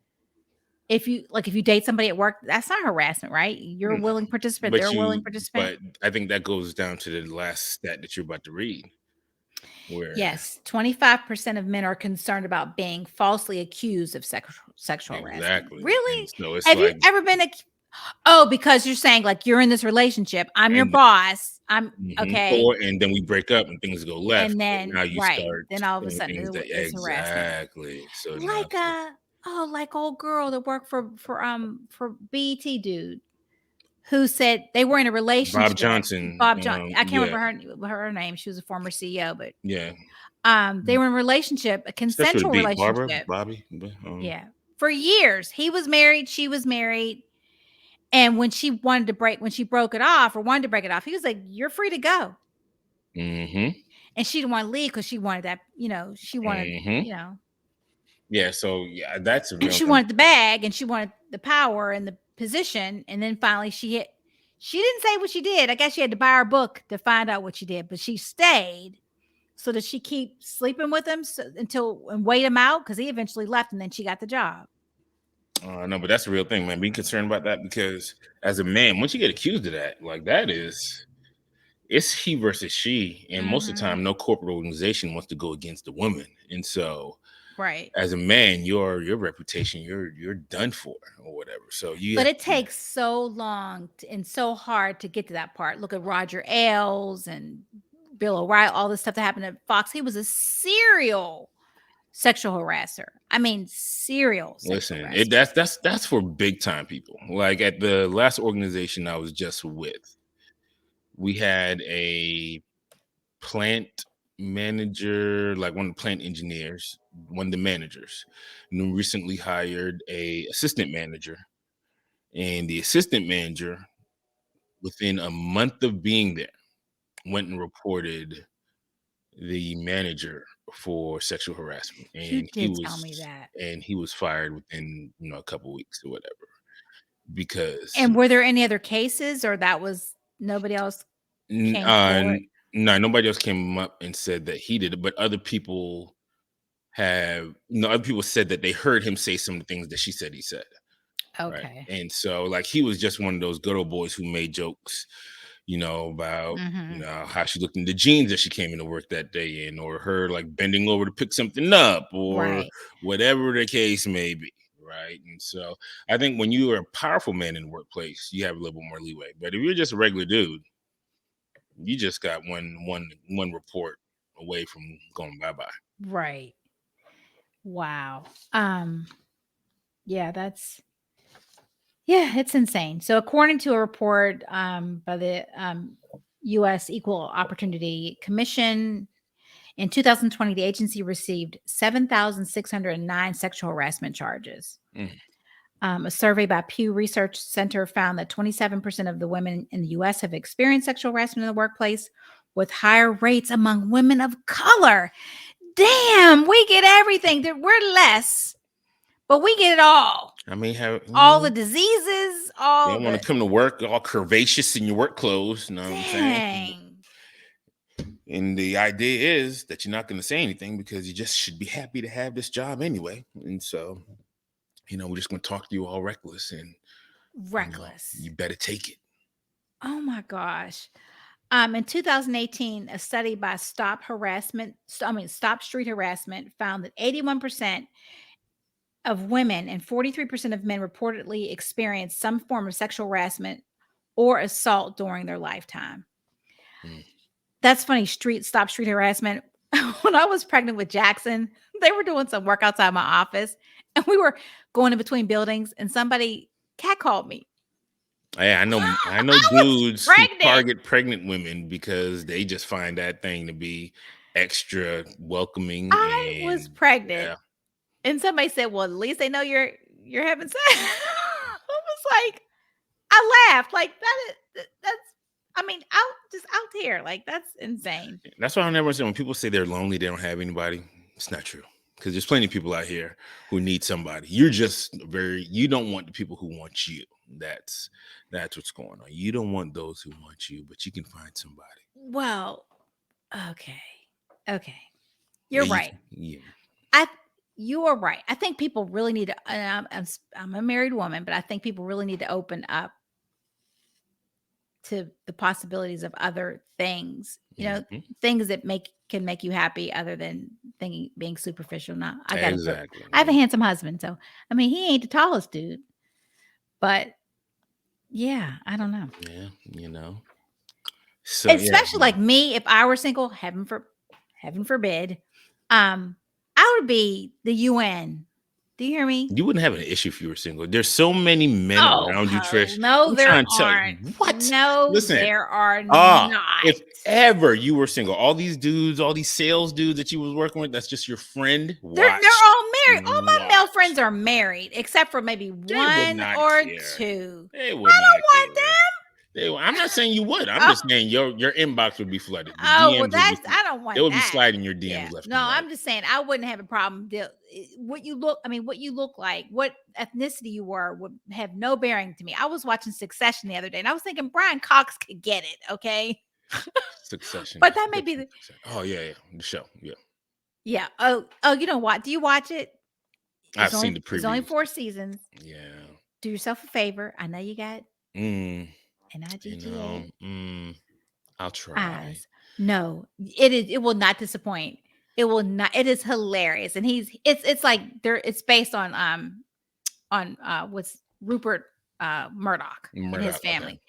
you date somebody at work? That's not harassment, right? You're a no, willing participant. They're but a willing you participant. but I think that goes down to the last stat that you're about to read, where Yes, 25% of men are concerned about being falsely accused of sexual harassment. exactly. And Really? so it's Have you like, ever been Oh, because you're saying, like, you're in this relationship, I'm your and boss, I'm okay, and then we break up and things go left, and and then now you right, start then all of a saying sudden things that it's harassment. exactly. So now Like, like old girl that worked for BET dude who said they were in a Bob relationship. Johnson, Bob John I can't yeah, remember her name. She was a former CEO, but yeah. they were in a relationship, a Starts with a consensual B. Barbara, relationship. Bobby. Yeah. For years. He was married, she was married. And when she broke it off or wanted to break it off, he was like, "You're free to go." Mm-hmm. And she didn't want to leave because she wanted that, she wanted, Mm-hmm. Yeah. So yeah, that's a real she thing. wanted the bag and she wanted the power and the position. And then finally she didn't say what she did. I guess she had to buy her book to find out what she did, but she stayed so that she keep sleeping with him and wait him out because he eventually left and then she got the job. No, but that's a real thing, man. Be concerned about that because as a man, once you get accused of that, like that is it's he versus she, and most of the Hmm. time, no corporate organization wants to go against the woman, and so Right. as a man, your reputation, you're done for or whatever. So you But have it to. takes so long and so hard to get to that part. Look at Roger Ailes and Bill O'Reilly, all this stuff that happened at Fox. He was a serial sexual harasser. I mean, serial sexual Listen, harasser. that's for big time people. Like at the last organization I was just with, we had a plant manager, like one of the plant engineers, one of the managers, and then recently hired a assistant manager. And the assistant manager, within a month of being there, went and reported the manager for sexual harassment, You did tell me that. and he was fired within a couple weeks or whatever because And were there any other cases or that was nobody else N came forward? no, nobody else came up and said that he did it, but other people said that they heard him say some of the things that she said he said, right? Okay. And so, like, he was just one of those good old boys who made jokes, about, Mhm. how she looked in the jeans that she came into work that day in, or her, like, bending over to pick something up, or Right. whatever the case may be, right? And so, I think when you are a powerful man in the workplace, you have a little bit more leeway, but if you're just a regular dude, you just got one report away from going bye bye. Right. Wow. Um yeah, it's insane. So, according to a report by the U.S. Equal Opportunity Commission, in 2020, the agency received 7,609 sexual harassment charges. Mm. A survey by Pew Research Center found that 27% of the women in the U.S. have experienced sexual harassment in the workplace, with higher rates among women of color. Damn, we get everything. We're less, but we get it all. I mean, have All the diseases, you all don't want the to come to work all curvaceous in your work clothes. You know what I'm saying? dang. And the idea is that you're not going to say anything because you just should be happy to have this job anyway. And so, we're just going to talk to you all reckless, and Reckless. you better take it. Oh my gosh. In 2018, a study by Stop Street Harassment found that 81% of women and 43% of men reportedly experienced some form of sexual harassment or assault during their lifetime. Mm. That's funny. Stop street harassment. When I was pregnant with Jackson, they were doing some work outside my office. And we were going in between buildings, and somebody catcalled me. Yeah, I know I was dudes who pregnant. target pregnant women because they just find that thing to be extra welcoming I was and pregnant. yeah. And somebody said, "Well, at least they know you're having sex." I was like, I laughed like that's. I mean, out here, like that's insane. That's why I never say when people say they're lonely, they don't have anybody. It's not true. Because there's plenty of people out here who need somebody. You're just you don't want the people who want you. That's what's going on. You don't want those who want you, but you can find somebody. Well, okay, okay, Yeah, you're right. I you are right. I think people really need to. And I'm a married woman, but I think people really need to open up to the possibilities of other things. Mhm. Things that can make you happy other than thinking being superficial. Now, Exactly. I have a handsome husband, so I mean, he ain't the tallest dude, but yeah, I don't know. Yeah, So yeah, Especially like me, if I were single, heaven forbid, I would be the UN. Do you hear me? you wouldn't have an issue if you were single. There's so many men Oh, around you, Trish. no, I'm there trying to tell you aren't. what. No, Listen, there are if not. ever you were single, all these dudes, all these sales dudes that you was working with, that's just your friend. They're Watch, all married. All my male watch. friends are married, except for maybe They would one not or care. two. They would I not don't want care. I'm not saying you would. I'm them. just saying your inbox would be flooded. The Oh, well, DMs would be. I don't They want would be that. sliding your Yeah. DMs left No, and right. I'm just saying I wouldn't have a problem. What you look like, what ethnicity you were would have no bearing to me. I was watching Succession the other day and I was thinking Brian Cox could get it. Okay. Succession. But that may be Oh yeah, the show. Yeah, yeah. Oh, you know what? Do you watch it? I've seen the It's only previews. 4 seasons. Yeah. Do yourself a favor. I know you got Mm, NIGGA I'll try. eyes. No, it will not disappoint. It will not. It is hilarious. And it's like it's based on what's Rupert Murdoch and his Murdoch. Okay. family.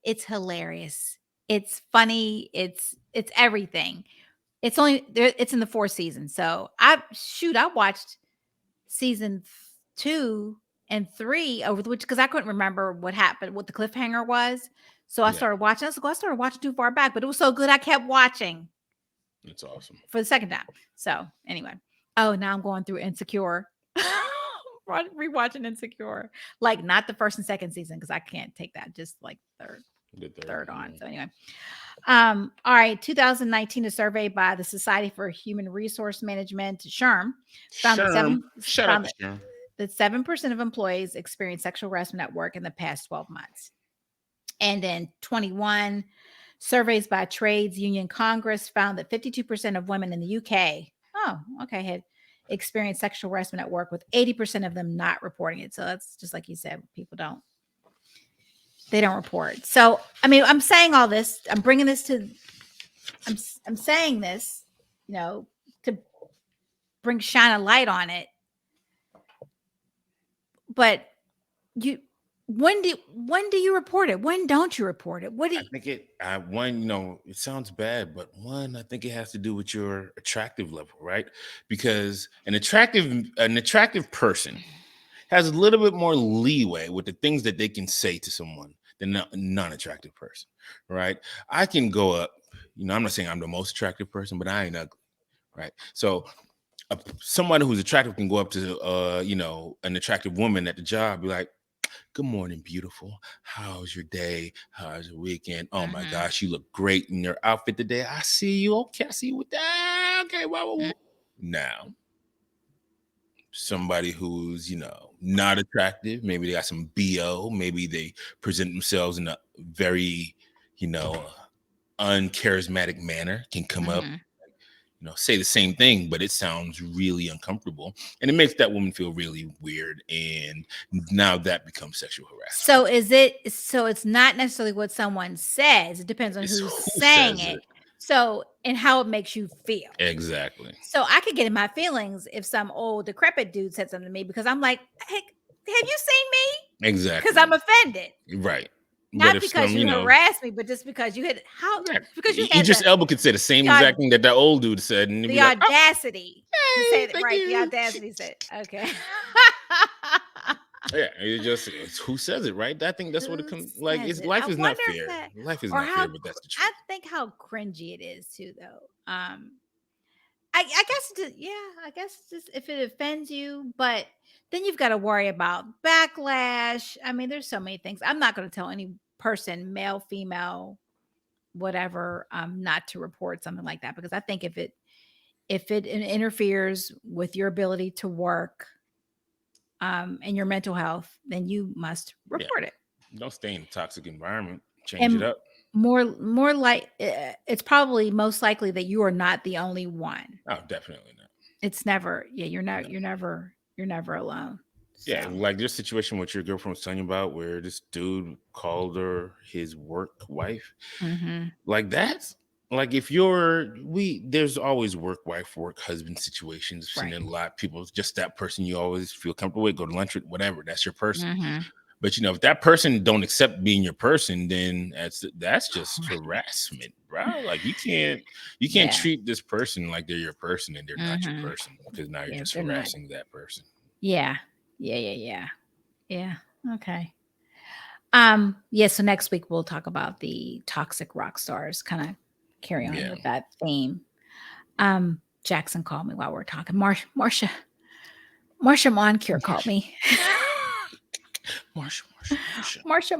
It's hilarious. It's funny. It's everything. It's only there. It's in the 4 seasons. So I watched season 2 and 3 over the which because I couldn't remember what happened, what the cliffhanger was. So I Yeah, started watching. I started watching too far back, but it was so good I kept watching it's awesome. for the second time. So anyway, oh, now I'm going through Insecure, rewatching Insecure, like not the first and second season because I can't take that. Just like The third. third on. So anyway, all right. 2019, a survey by the Society for Human Resource Management, SHRM, found that Sherm, shut up, found Sherm. that 7% of employees experience sexual harassment at work in the past 12 months. And then 21 surveys by Trades Union Congress found that 52% of women in the UK, had experienced sexual harassment at work, with 80% of them not reporting it. So that's just like you said, they don't report. So, I mean, I'm saying all this, I'm saying this, to shine a light on it. But you when do you report it? When don't you report it? What do I think it sounds bad, but one, I think it has to do with your attractive level, right? Because an attractive person has a little bit more leeway with the things that they can say to someone than a non-attractive person, right? I can go up, I'm not saying I'm the most attractive person, but I ain't ugly, right? So somebody who's attractive can go up to an attractive woman at the job, be like, good morning, beautiful. How's your day? How's your weekend? Oh my Mhm. gosh, you look great in your outfit today. I see you. Okay, I see you with that. Okay, well. Now, somebody who's, not attractive, maybe they got some BO, maybe they present themselves in a very, you know, uncharismatic manner, can come up, Mhm. say the same thing, but it sounds really uncomfortable. And it makes that woman feel really weird. And now that becomes sexual harassment. So it's not necessarily what someone says. It depends on It's who's who saying says it. it. So and how it makes you feel. Exactly. So I could get in my feelings if some old decrepit dude said something to me because I'm like, hey, have you seen me? Because Exactly. I'm offended. Right. But Not if because some, you harassed me, but just because you had how yeah, because you had Idris Elba could say the same the aud exact thing that old dude said, and he'd be the like, "Oh, audacity to hey, say that thank right, the you." audacity said, okay. Yeah, it's who says it, right? I think that's what it Who comes like. says It's it? I life is not wonder if fair. that Life is or not how fair, but that's the I truth. think how cringy it is too, though. I guess yeah, I guess just if it offends you, but then you've got to worry about backlash. I mean, there's so many things. I'm not going to tell any person, male, female, whatever, not to report something like that because I think if it interferes with your ability to work, and your mental health, then you must Yeah, report it. don't stay in a toxic environment. Change it And up. more like it's probably most likely that you are not the only one. Oh, definitely not. It's never, yeah, you're No. not, you're never alone. Yeah, So, like this situation what your girlfriend was telling you about, where this dude called her his work wife. mhm, Like that's like if you're we there's always work wife, work husband situations. I've seen right. it a lot. People just that person you always feel comfortable with, go to lunch with, whatever. That's your person. Mhm. But if that person don't accept being your person, then that's just Right. harassment, bro. Like you can't Yeah. treat this person like they're your person and they're not your Mhm. person because now you're Yeah, just they're not. harassing that person. Yeah. Yeah, yeah, yeah. Yeah. Okay. Yeah, so next week we'll talk about the toxic rock stars, kind of carry on Yeah. with that theme. Jackson called me while we are talking. Marsha Moncure called Marsha, me. Marsha, Marsha,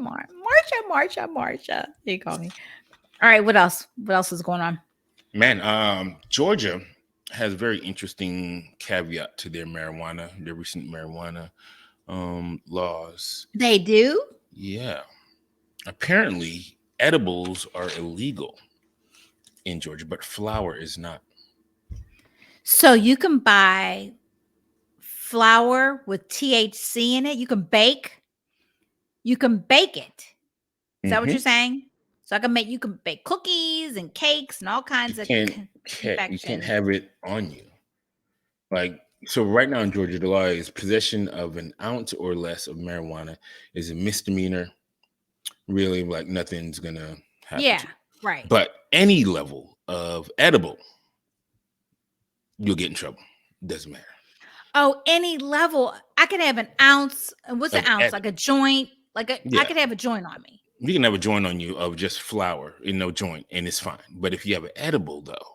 Marsha. Marsha. He called me. All right, what else? What else is going on? Man, Georgia has a very interesting caveat to their recent marijuana laws. They do. Yeah. Apparently, edibles are illegal in Georgia, but flour is not. So you can buy flour with THC in it. You can bake it. Is that what you're Hmm. saying? So you can bake cookies and cakes and all You kinds of can't you can't confections. have it on you. Like so right now in Georgia, the law is possession of an ounce or less of marijuana is a misdemeanor. Really, like nothing's gonna happen Yeah, to you. right. But any level of edible, you'll get in trouble. Doesn't matter. Oh, any level. I could have an ounce. What's an Of ounce? Like a edible. joint. I Yeah. could have a joint on me. You can have a joint on you of just flour in no joint, and it's fine. But if you have an edible though,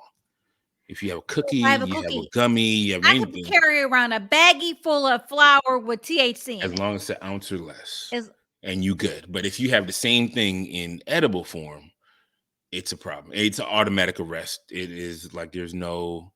if you have a cookie, If I have a you have a cookie, gummy, you have I could anything, carry around a baggie full of flour with THC in as it. long as it's an ounce or less, Is and you good. But if you have the same thing in edible form, it's a problem. It's an automatic arrest. It is like there's no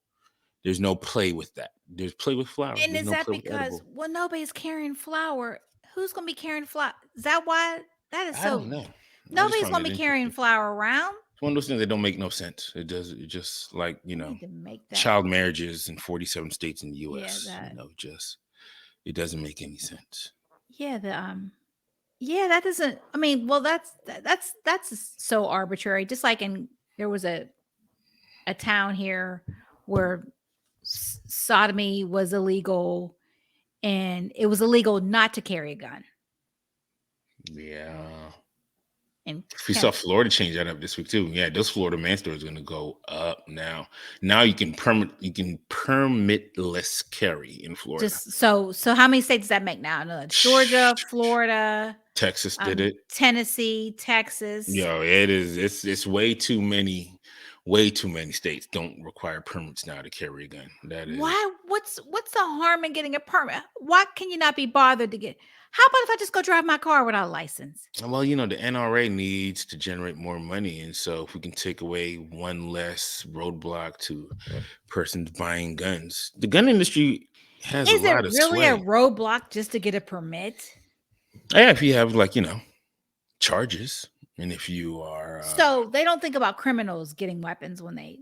play with that. There's play with flour. and There's is no that play with because edible. nobody's carrying flour? Who's gonna be carrying flour? Is that why that is I don't so? know. I just Nobody's found gonna it be carrying interesting. flour around. It's one of those things that don't make no sense. It does. It just like They need to make that. child marriages in 47 states in the Yeah, U.S. that. Just it doesn't make any sense. Yeah, yeah, that doesn't. I mean, well, that's so arbitrary. Just like there was a town here where sodomy was illegal, and it was illegal not to carry a gun. Yeah. And We saw Florida change that up this week too. Yeah, those Florida man stores going to go up now. Now you can permitless carry in Florida. just so how many states does that make now? No, it's Georgia, Florida, Texas did it. Tennessee, Texas. Yo, it is. It's way too many states don't require permits now to carry a gun. That is. Why? What's the harm in getting a permit? Why can you not be bothered to get? How about if I just go drive my car without a license? Well, the NRA needs to generate more money, and so if we can take away one less roadblock to persons buying guns, the gun industry has a Is it lot of really a sway. roadblock just to get a permit? Yeah, if you have charges, and if you are So they don't think about criminals getting weapons when they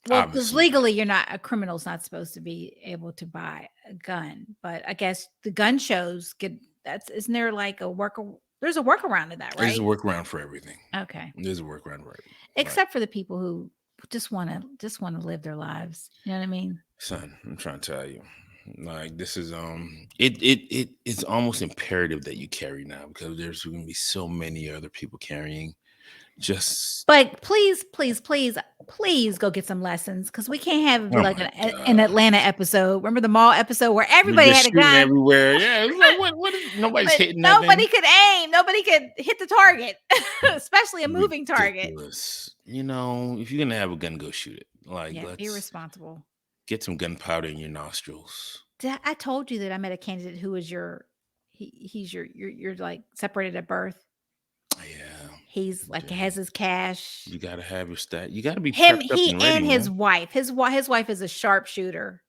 well, because obviously not. legally you're not a criminal's not supposed to be able to buy a gun. But I guess the gun shows get that's isn't there like there's a workaround to that, There's a right? workaround for everything. Okay. There's a workaround for everything. Right. Except for the people who just want to live their lives. You know what I mean? Son, I'm trying to tell you. Like this is it's almost imperative that you carry now because there's going to be so many other people carrying. Just But please, please, please, please go get some lessons because we can't have it be oh like my an god, Atlanta episode. Remember the mall episode where they're everybody just had a shooting gun, everywhere. Yeah, it's like what is nobody's but hitting nobody nothing. could aim. Nobody could hit the target, especially a moving target. Ridiculous. You know, if you're gonna have a gun, go shoot it. Like Yeah, be let's responsible. get some gunpowder in your nostrils. I told you that I met a candidate who was he's your like separated at birth. Yeah, He's like has his cash. you gotta have your stat. You gotta be Him, prepped up he and and ready, his man. wife. His wife is a sharpshooter.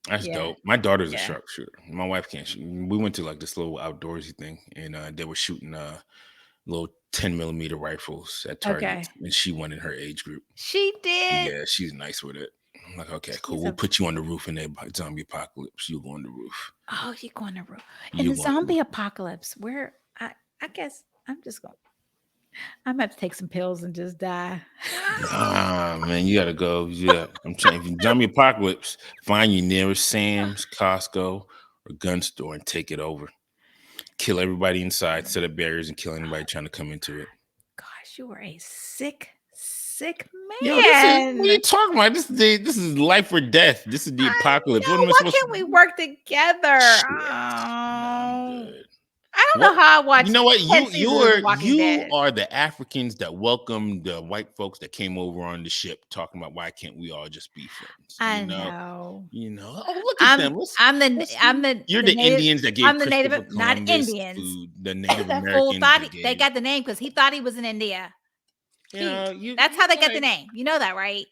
That's Yeah, dope. My daughter's a yeah. sharpshooter. My wife can't shoot. We went to like this little outdoorsy thing, and they were shooting little 10 millimeter rifles at targets, Okay. and she won in her age group. She did. Yeah, she's nice with it. I'm like, okay, cool. She's We'll a put you on the roof in a zombie apocalypse. You go on the roof. oh, you going to in You the go on the roof. zombie apocalypse where I guess I'm gonna have to take some pills and just die. Ah, man, you gotta go. Yeah, I'm trying. If you zombie apocalypse, find your nearest Sam's, Costco, or gun store and take it over. Kill everybody inside, set up barriers, and kill anybody trying to come into it. Gosh, you are a sick Yo, this is what are you man. talking about? This is life or death. This is the I apocalypse. What know. am I Why supposed to can't we do? work together? Shit. Nah, I'm Oh, good. I don't What know how I you watched know what? 10 seasons of The Walking You Dead. are the Africans that welcomed the white folks that came over on the ship talking about why can't we all just be friends? I know. Oh, look at them. Let's You're The the native. Indians that gave I'm the native, Christopher not Columbus Indians. food, the Native That fool Americans thought that they gave got the name because he thought he was in India. That's you how they got the like name. You know that, right?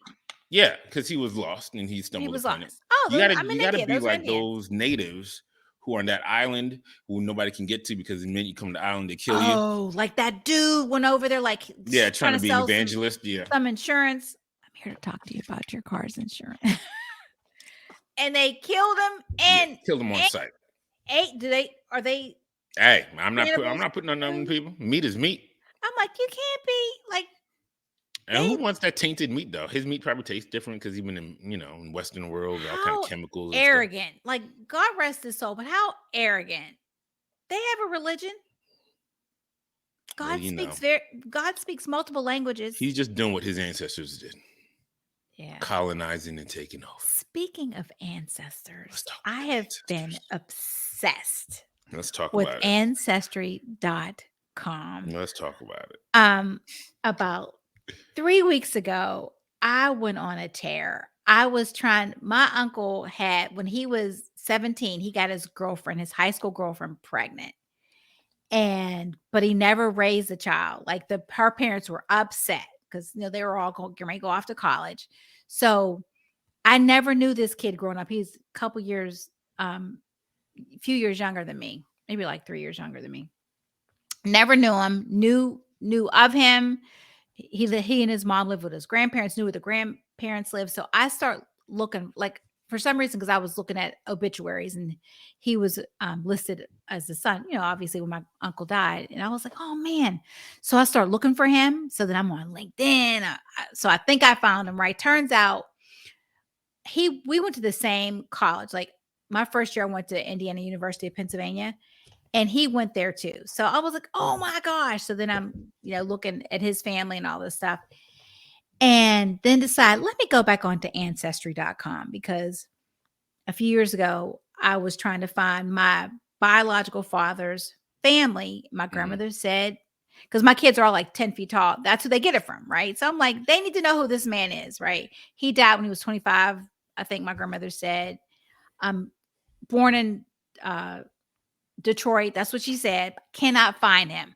yeah, because he was lost and he He stumbled was upon it. lost. Oh, I'm in You gotta India. be Those are like Indians. those natives who are on that island who nobody can get to because the minute you come to the island, they kill you. Oh, like that dude went over there, like Yeah, trying trying to to be an sell evangelist. Yeah. some insurance. I'm here to talk to you about your car's insurance. And they killed him Yeah. and Kill them on sight. ate. Are they Hey, I'm cannibals? not putting on them people. Meat is meat. I'm like, you can't be like And they who wants that tainted meat though? His meat probably tastes different because even in in Western world, all kind of how chemicals and stuff. arrogant. Like God rest his soul, but how arrogant. They have a religion. Well, God speaks multiple languages. he's just doing what his ancestors did, Yeah. colonizing and taking over. Speaking of Let's ancestors, talk I about have been ancestors. obsessed Let's talk with about it. ancestry.com. Let's talk about it. About 3 weeks ago, I went on a tear. I was trying my uncle had when he was 17, he got his girlfriend, his high school girlfriend pregnant. But he never raised a child. Like her parents were upset because they were all going to go off to college. So I never knew this kid growing up. He's a couple years, a few years younger than me, maybe like 3 years younger than me. Never knew him, knew of him. He and his mom lived with his grandparents, knew where the grandparents lived. So I start looking like for some reason, because I was looking at obituaries and he was listed as the son, obviously when my uncle died. And I was like, oh man. So I start looking for him. So then I'm on LinkedIn. So I think I found him, right? Turns out we went to the same college. Like my first year, I went to Indiana University of Pennsylvania. And he went there too. So I was like, oh my gosh. So then I'm, looking at his family and all this stuff. And then decide, let me go back onto ancestry.com because a few years ago, I was trying to find my biological father's family. My grandmother said, because my kids are all like 10 feet tall. That's who they get it from, right? So I'm like, they need to know who this man is, right? He died when he was 25. I think my grandmother said, I'm born in Detroit. That's what she said. Cannot find him.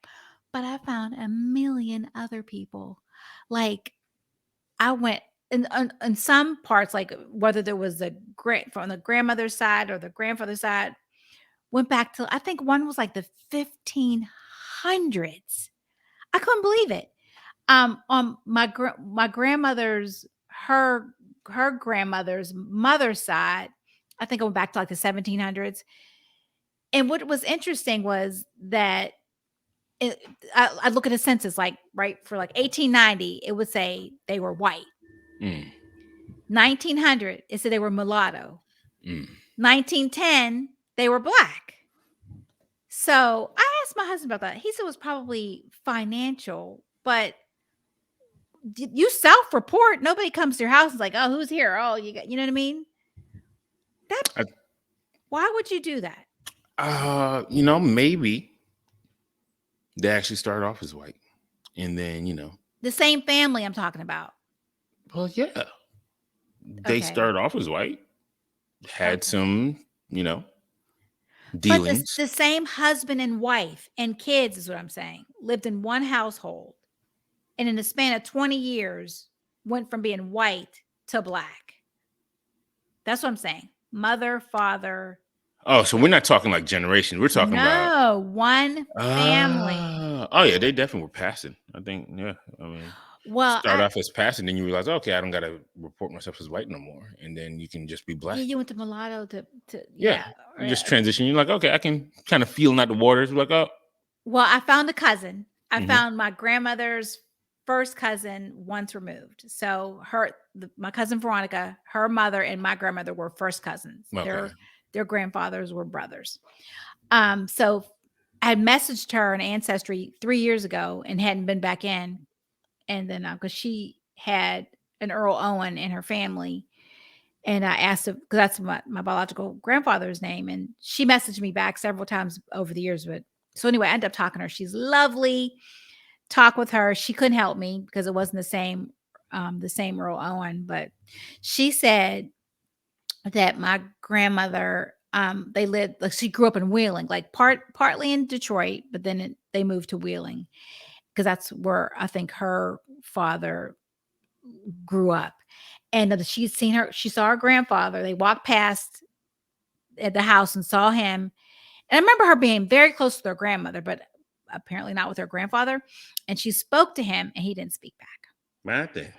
But I found a million other people. Like I went in some parts, like whether there was from the grandmother's side or the grandfather's side, went back to I think one was like the 1500s. I couldn't believe it. On my grandmother's her grandmother's mother's side, I think I went back to like the 1700s. And what was interesting was that I look at a census, like right for like 1890, it would say they were white. 1900, it said they were mulatto. Mm. 1910, they were black. So I asked my husband about that. He said it was probably financial, but you self-report. Nobody comes to your house and is like, oh, who's here? Oh, you know what I mean? That I, why would you do that? maybe they actually started off as white, and then The same family I'm talking about. well, yeah, they Okay. started off as white, had Okay. some, you know, But dealings. the same husband and wife and kids is what I'm saying, lived in one household, and in the span of 20 years went from being white to black. That's what I'm saying. Mother, father. Oh, so we're not talking like generations. We're talking about No, one family. oh yeah, they definitely were passing. I think, yeah. I mean, Well, start off as passing, then you realize, okay, I don't gotta report myself as white no more, and then you can just be yeah, black. you went to mulatto to Yeah, yeah. you just transition. You're like, okay, I can kind of feel out the waters. Like, oh, Well, I found a cousin. I hmm found my grandmother's first cousin once removed. So my cousin Veronica, her mother and my grandmother were first cousins. okay, Their grandfathers were brothers. So I had messaged her on Ancestry 3 years ago and hadn't been back in. And then because she had an Earl Owen in her family, and I asked her because that's my biological grandfather's name, and she messaged me back several times over the years. But so anyway, I ended up talking to her. She's lovely. Talk with her. She couldn't help me because it wasn't the same Earl Owen. But she said that my grandmother, they lived like she grew up in Wheeling, like partly in Detroit, but then they moved to Wheeling because that's where I think her father grew up. And she saw her grandfather. They walked past at the house and saw him. And I remember her being very close to their grandmother, but apparently not with her grandfather. And she spoke to him and he didn't speak back. my thing.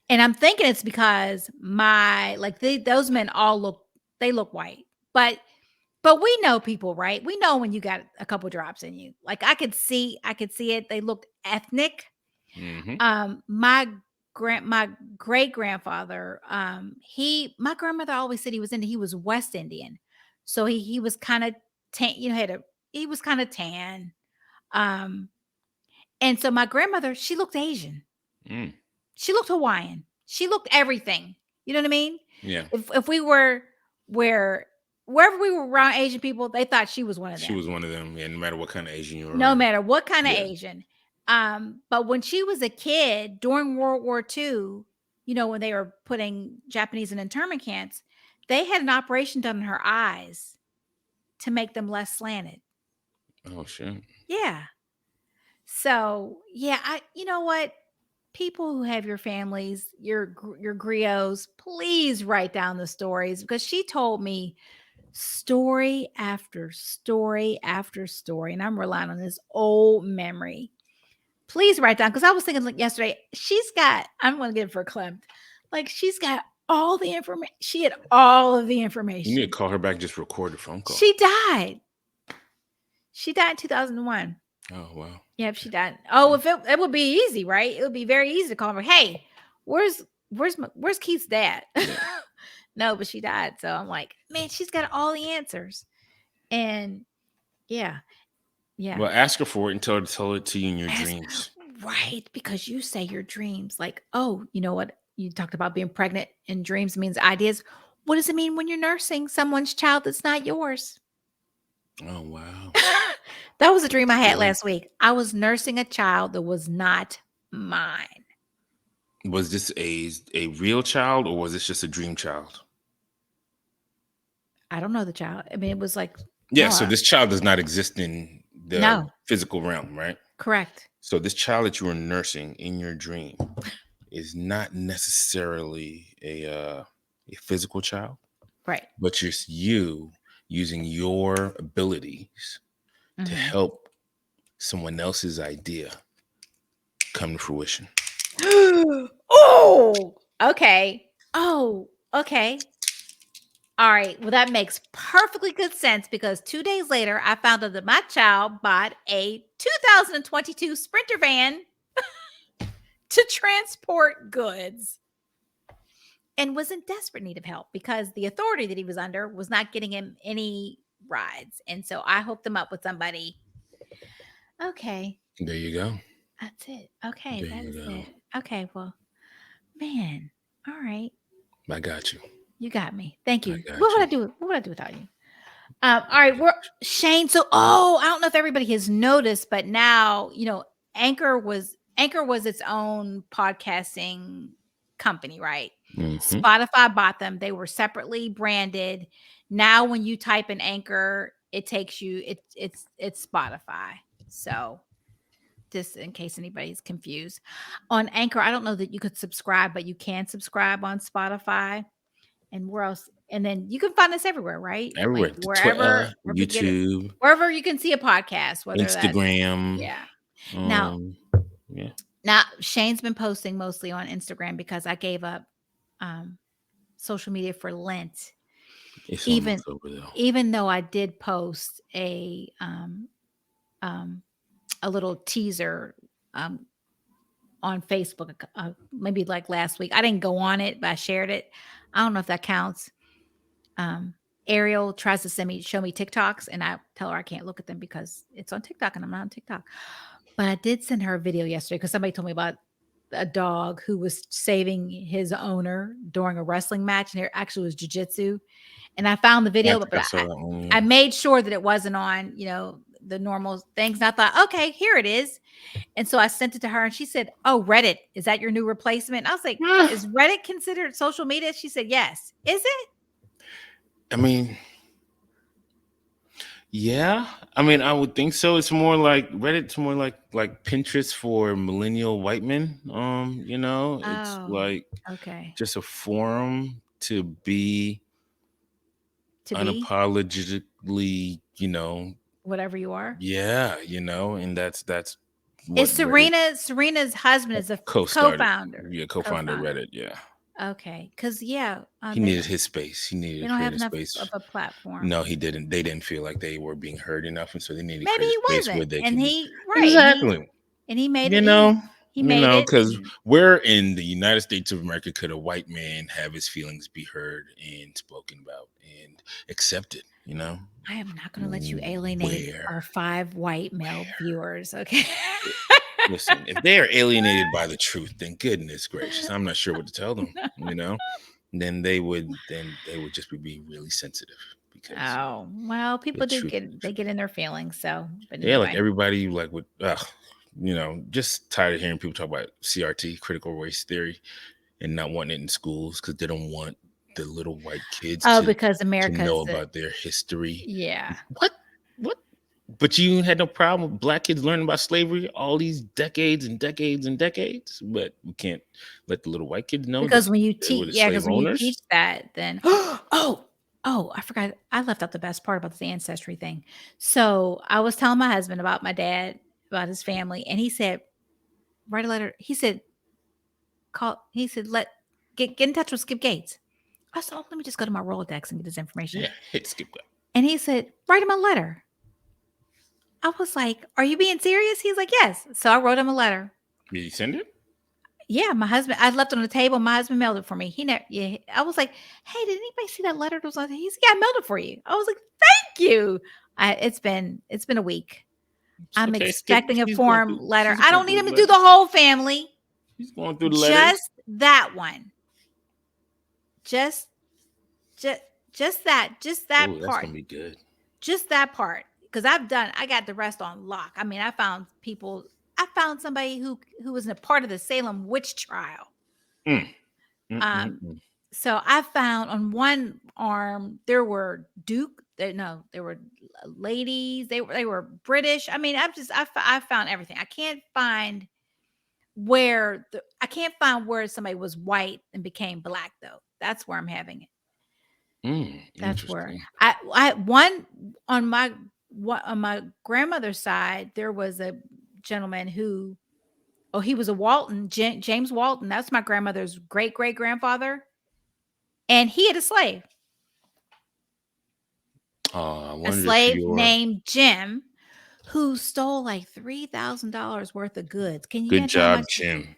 And I'm thinking it's because those men all look white. But we know people, right? We know when you got a couple drops in you. Like I could see it. They looked ethnic. Hmm My my great grandfather, my grandmother always said he was West Indian. So he was kind of tan, he was kind of tan. Um, and so my grandmother, she looked Asian. Mm. She looked Hawaiian. She looked everything. You know what I mean? Yeah, If we were where wherever we were around Asian people, they thought she was one of she was them. one of them. Yeah, no matter what kind of Asian you were No around. matter what kind of Yeah. Asian. But when she was a kid during World War II, when they were putting Japanese in internment camps, they had an operation done in her eyes to make them less slanted. Oh shit. Yeah. So yeah, you know what? People who have your families, your griots, please write down the stories because she told me story after story after story, and I'm relying on this old memory. Please write down because I was thinking like yesterday, I'm gonna get it for a Klimt. Like she's got all the information. She had all of the You need to information. call her back. Just record a phone call. She died. She died in 2001. Oh wow. Yep, she died. Oh, if it would be easy, right? It would be very easy to call her. Hey, where's Keith's dad? Yeah. No, but she died. So I'm like, man, she's got all the answers. And yeah, yeah. Well, ask her for it and tell it to you in your Ask, dreams. right, because you say your dreams like, oh, you know what? You talked about being pregnant in dreams means ideas. What does it mean when you're nursing someone's child that's not yours? Oh wow. That was a dream I That's had good. last week. I was nursing a child that was not mine. Was this a real child or was this just a dream child? I don't know the child. I mean, it was like, Yeah, no, so this child does not exist in the no, physical realm, right? correct. So this child that you were nursing in your dream is not necessarily a physical child, Right. but just you using your abilities to Mhm. help someone else's idea come to fruition. Oh, okay. Oh, okay. All right. Well, that makes perfectly good sense because 2 days later, I found out that my child bought a 2022 Sprinter van to transport goods. and was in desperate need of help because the authority that he was under was not getting him any rides. And so I hooked him up with somebody. Okay, There you go. that's it. Okay, There that you is go. it. Okay, well, man. All right. I got you. You got me. Thank I you. What got would I you. do? What would I do without you? All right, we're Shane. So, I don't know if everybody has noticed, but now Anchor was its own podcasting company, right? Mm-hmm. Spotify bought them. They were separately branded. Now, when you type in Anchor, it takes you. It's Spotify. So, just in case anybody's confused, on Anchor, I don't know that you could subscribe, but you can subscribe on Spotify. And where else? And then you can find us everywhere, right? Like Everywhere. The Twitter, wherever you get it, YouTube, wherever you can see a podcast, whether that's Instagram. yeah. Now, Um, yeah. now Shane's been posting mostly on Instagram because I gave up um social media for Lent. It's Even almost over though. even though I did post um a little teaser um on Facebook maybe like last week. I didn't go on it, but I shared it. I don't know if that counts. um Ariel tries to show me TikToks, and I tell her I can't look at them because it's on TikTok and I'm not on TikTok. But I did send her a video yesterday because somebody told me about a dog who was saving his owner during a wrestling match, and it actually was jujitsu. And I found the I video, think but I saw that one. I Yeah. made sure that it wasn't on, the normal things. And I thought, okay, here it is. And so I sent it to her, and she said, "Oh, Reddit, is that your new replacement?" I was like, "Is Reddit considered social media?" She said, "Yes." Is it? I mean, yeah. I mean, I would think so. It's more like Reddit's more like Pinterest for millennial white men. It's Oh, like okay. just a forum to be To be unapologetically, whatever you are. yeah, and that's Is what Reddit Serena's husband is a co-started. co-founder. Yeah, co-founder Co-founder. Reddit. Yeah, Okay, because yeah, he needed his space. He needed they to don't create have a enough of space. a platform. No, he didn't. They didn't feel like they were being heard enough, and so they needed to Maybe create he a space where wasn't, they and can be he right, exactly. and he made You it. know, He made it, because and where in the United States of America could a white man have his feelings be heard and spoken about and accepted? I am not going to let you alienate Where? our 5 white male viewers. Okay. Listen, if they are alienated by the truth, then goodness gracious, I'm not sure what to tell them. Then they would just be being really sensitive because Oh, well, the people do truth is the they truth. get in their feelings. So, but Yeah, like anyway. everybody like would just tired of hearing people talk about CRT, critical race theory, and not wanting it in schools because they don't want the little white kids Oh, to because know America's about their history. yeah. What? What? But you had no problem with black kids learning about slavery all these decades and decades and decades. But we can't let the little white kids know that Because when you they were teach the yeah, slave because when you owners. teach that, then I forgot. I left out the best part about the ancestry thing. So I was telling my husband about my dad, about his family, and he said, "Write a letter." He said, "Call." He said, "Let get in touch with Skip Gates." I said, "Oh, let me just go to my Rolodex and get this information." Yeah, hit skip that. And he said, "Write him a letter." I was like, "Are you being serious?" He's like, "Yes." So I wrote him a letter. Did you send it? Yeah, my husband, I left it on the table. My husband mailed it for me. He never, yeah. I was like, "Hey, did anybody see that letter that was on?" He said, "Yeah, I mailed it for you." I was like, "Thank you." It's been a week. It's I'm okay, Skip. expecting a She's going form through. letter. She's I going don't need through him the to do the letters. whole family. She's going through the letters. Just that one. Just, just, just that Oh, that's part. gonna be good. Just that part. Because I got the rest on lock. I mean, I found somebody who was in a part of the Salem witch trial. Mm, Um, mm. so I found on one arm there were there were ladies. They were British. I mean, I found everything. I can't find where somebody was white and became black though. That's where I'm having it. That's where Interesting. I one on my on my grandmother's side there was a gentleman who he was a Walton, James Walton. That's my grandmother's great great grandfather, and he had I a wonder if slave you're named Jim, who stole like $3,000 worth of goods. Can you good imagine how much? job, Jim.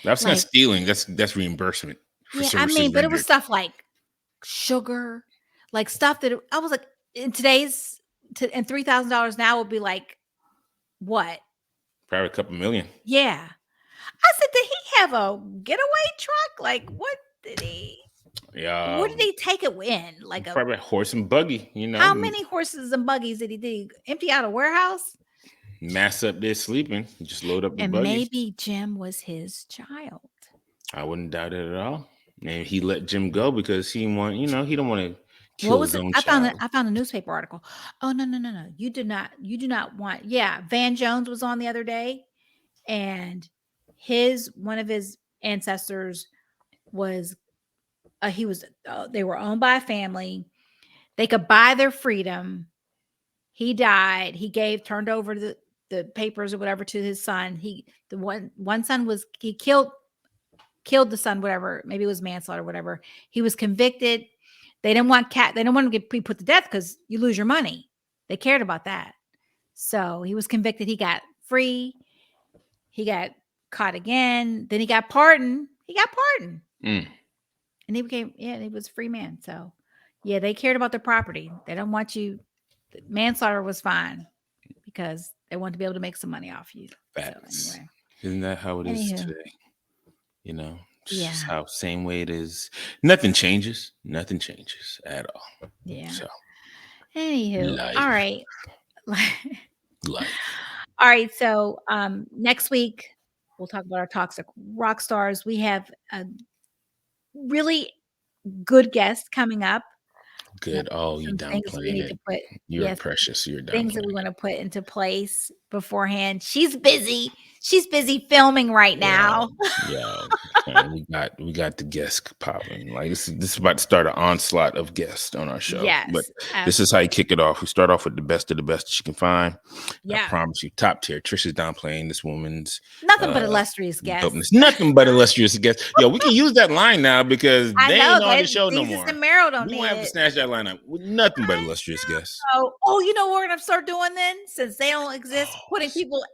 That's not Like, stealing. That's reimbursement. for Yeah, I services mean, but it was rendered. stuff like sugar, like stuff that I was like, in today's and $3,000 now would be like what? Probably a couple million. Yeah. I said, did he have a getaway truck? Like, Yeah, where did he take it in? Like probably a horse and buggy. how many horses and buggies did he do? Empty out a warehouse? mass up there sleeping. Just load up the And buggy. maybe Jim was his child. I wouldn't doubt it at all. And he let Jim go because he want, he don't want to What kill was his it? own child. I found a newspaper article. Oh, no, no, no, no. You do not want. Yeah, Van Jones was on the other day, and one of his ancestors was they were owned by a family. They could buy their freedom. He died. He turned over the papers or whatever to his son. The one son was he killed the son, whatever. Maybe it was manslaughter, whatever. He was convicted. They didn't want They didn't want him to be put to death because you lose your money. They cared about that. So he was convicted. He got free. He got caught again. Then he got pardoned. Mm. And he was a free man. So yeah, they cared about their property. They don't want you. Manslaughter was fine because they wanted to be able to make some money off you. Facts. So anyway. Isn't that how it is Anywho. today? It's Yeah. just how same way it is. Nothing changes. Nothing changes at all. Yeah. So Anywho. life. All right. Life. All right. So next week we'll talk about our toxic rock stars. We have a really good guest coming up. Good. Oh, you Some things we downplaying need it. to put. You're Yes, precious. You're things that we downplaying want it. to put into place beforehand. She's busy. She's busy filming right now. Yeah. We got the guests popping. Like this is about to start an onslaught of guests on our show. But Yes. this is how you kick it off. We start off with the best of the best that you can find. Yeah. I promise you, top tier. Trisha's downplaying this woman's Nothing but illustrious guests. dopeness. Nothing but illustrious guests. Yo, we can use that line now because I they know, ain't on the but show no Jesus more. and Meryl don't We need won't have to it. snatch that line up with nothing but illustrious guests. Oh, you know what we're gonna start doing then? Since they don't exist,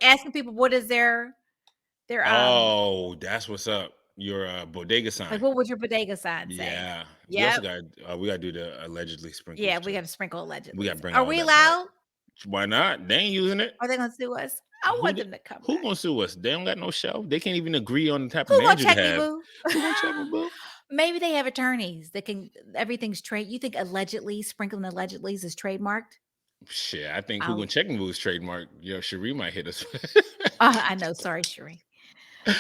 asking people what is their Oh, that's what's up. Your bodega sign. like what would your bodega sign say? Yeah. Yeah. We also got we gotta do the allegedly sprinkles. Yeah, we too. got to sprinkle allegedly. We gotta bring Are all we that back. allowed? Why not? They ain't using it. Are they gonna sue us? I want them to come Who back. gonna sue us? They don't got no show. They can't even agree on the type Who of gonna manager to check me, have. boo? Who gonna check me, boo? Maybe they have attorneys that can. Everything's trade. You think allegedly sprinkling allegedly is trademarked? Shit, I think who gonna check me was trademark. Yo, Cherie might hit us. I know. Sorry, Cherie.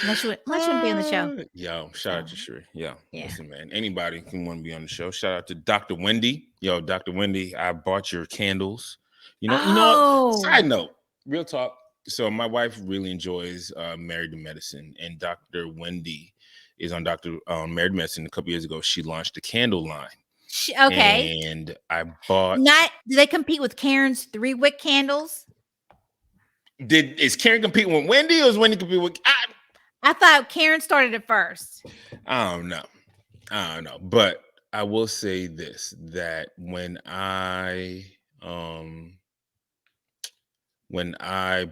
Unless you want to be on the show. Yo, shout out to Cherie. Yeah. Yeah. Listen, man. Anybody can want to be on the show. Shout out to Dr. Wendy. Yo, Dr. Wendy, I bought your candles. You know what? Side note, real talk. So my wife really enjoys Married to Medicine, and Dr. Wendy is on Married to Medicine. A couple years ago, she launched a candle line. Okay. And I bought. Do they compete with Karen's 3-wick candles? Is Karen competing with Wendy, or is Wendy competing with? I thought Karen started it first. I don't know, but I will say this: that when I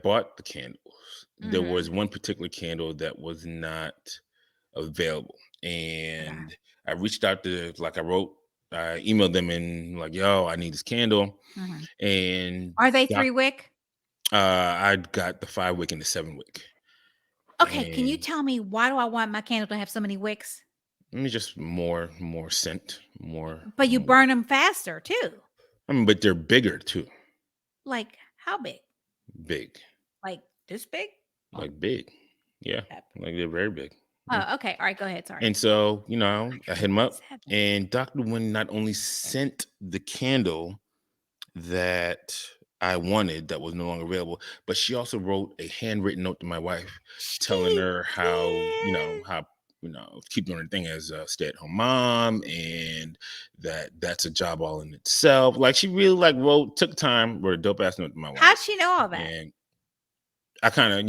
bought the candles, there was one particular candle that was not available, and I reached out to I emailed them and like, yo, I need this candle. And are they 3-wick? I got the 5-wick and the 7-wick. Okay, can you tell me why do I want my candle to have so many wicks? Just more scent, more. But you burn them faster too. I mean, but they're bigger too. Like how big? Big. Like this big? Like big. Yeah. Like they're very big. Oh, okay. All right, go ahead. Sorry. And so, I hit him up, and Dr. Wynn not only sent the candle that I wanted that was no longer available, but she also wrote a handwritten note to my wife telling her how keep doing her thing as a stay-at-home mom, and that's a job all in itself. Like she really took time, wrote a dope ass note to my wife. How'd she know all that? And I kind of,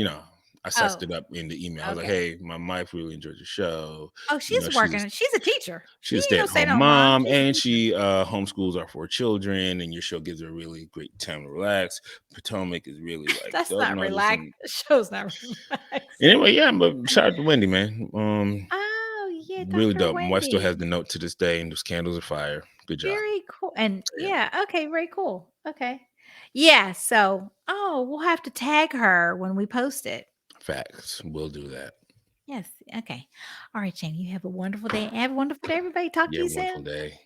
I sussed it up in the email. I was like, hey, my wife really enjoys the show. Oh, she's working. She's a teacher. She's a stay-at-home mom, and she homeschools our 4 children, and your show gives her a really great time to relax. Potomac is really like that's not relaxed. The show's not relaxed. Anyway, yeah, but shout out to Wendy, man. Oh Yeah, Really Dr. dope. My wife still has Wendy. the note to this day, and those candles are fire. Good job. Very cool. And So, yeah, yeah, okay, very cool. Okay. Yeah, so we'll have to tag her when we post it. facts. We'll do that. Yes. Okay. All right, Jamie. You have a wonderful day. Have a wonderful day, everybody. Talk to Yeah, you wonderful soon. day.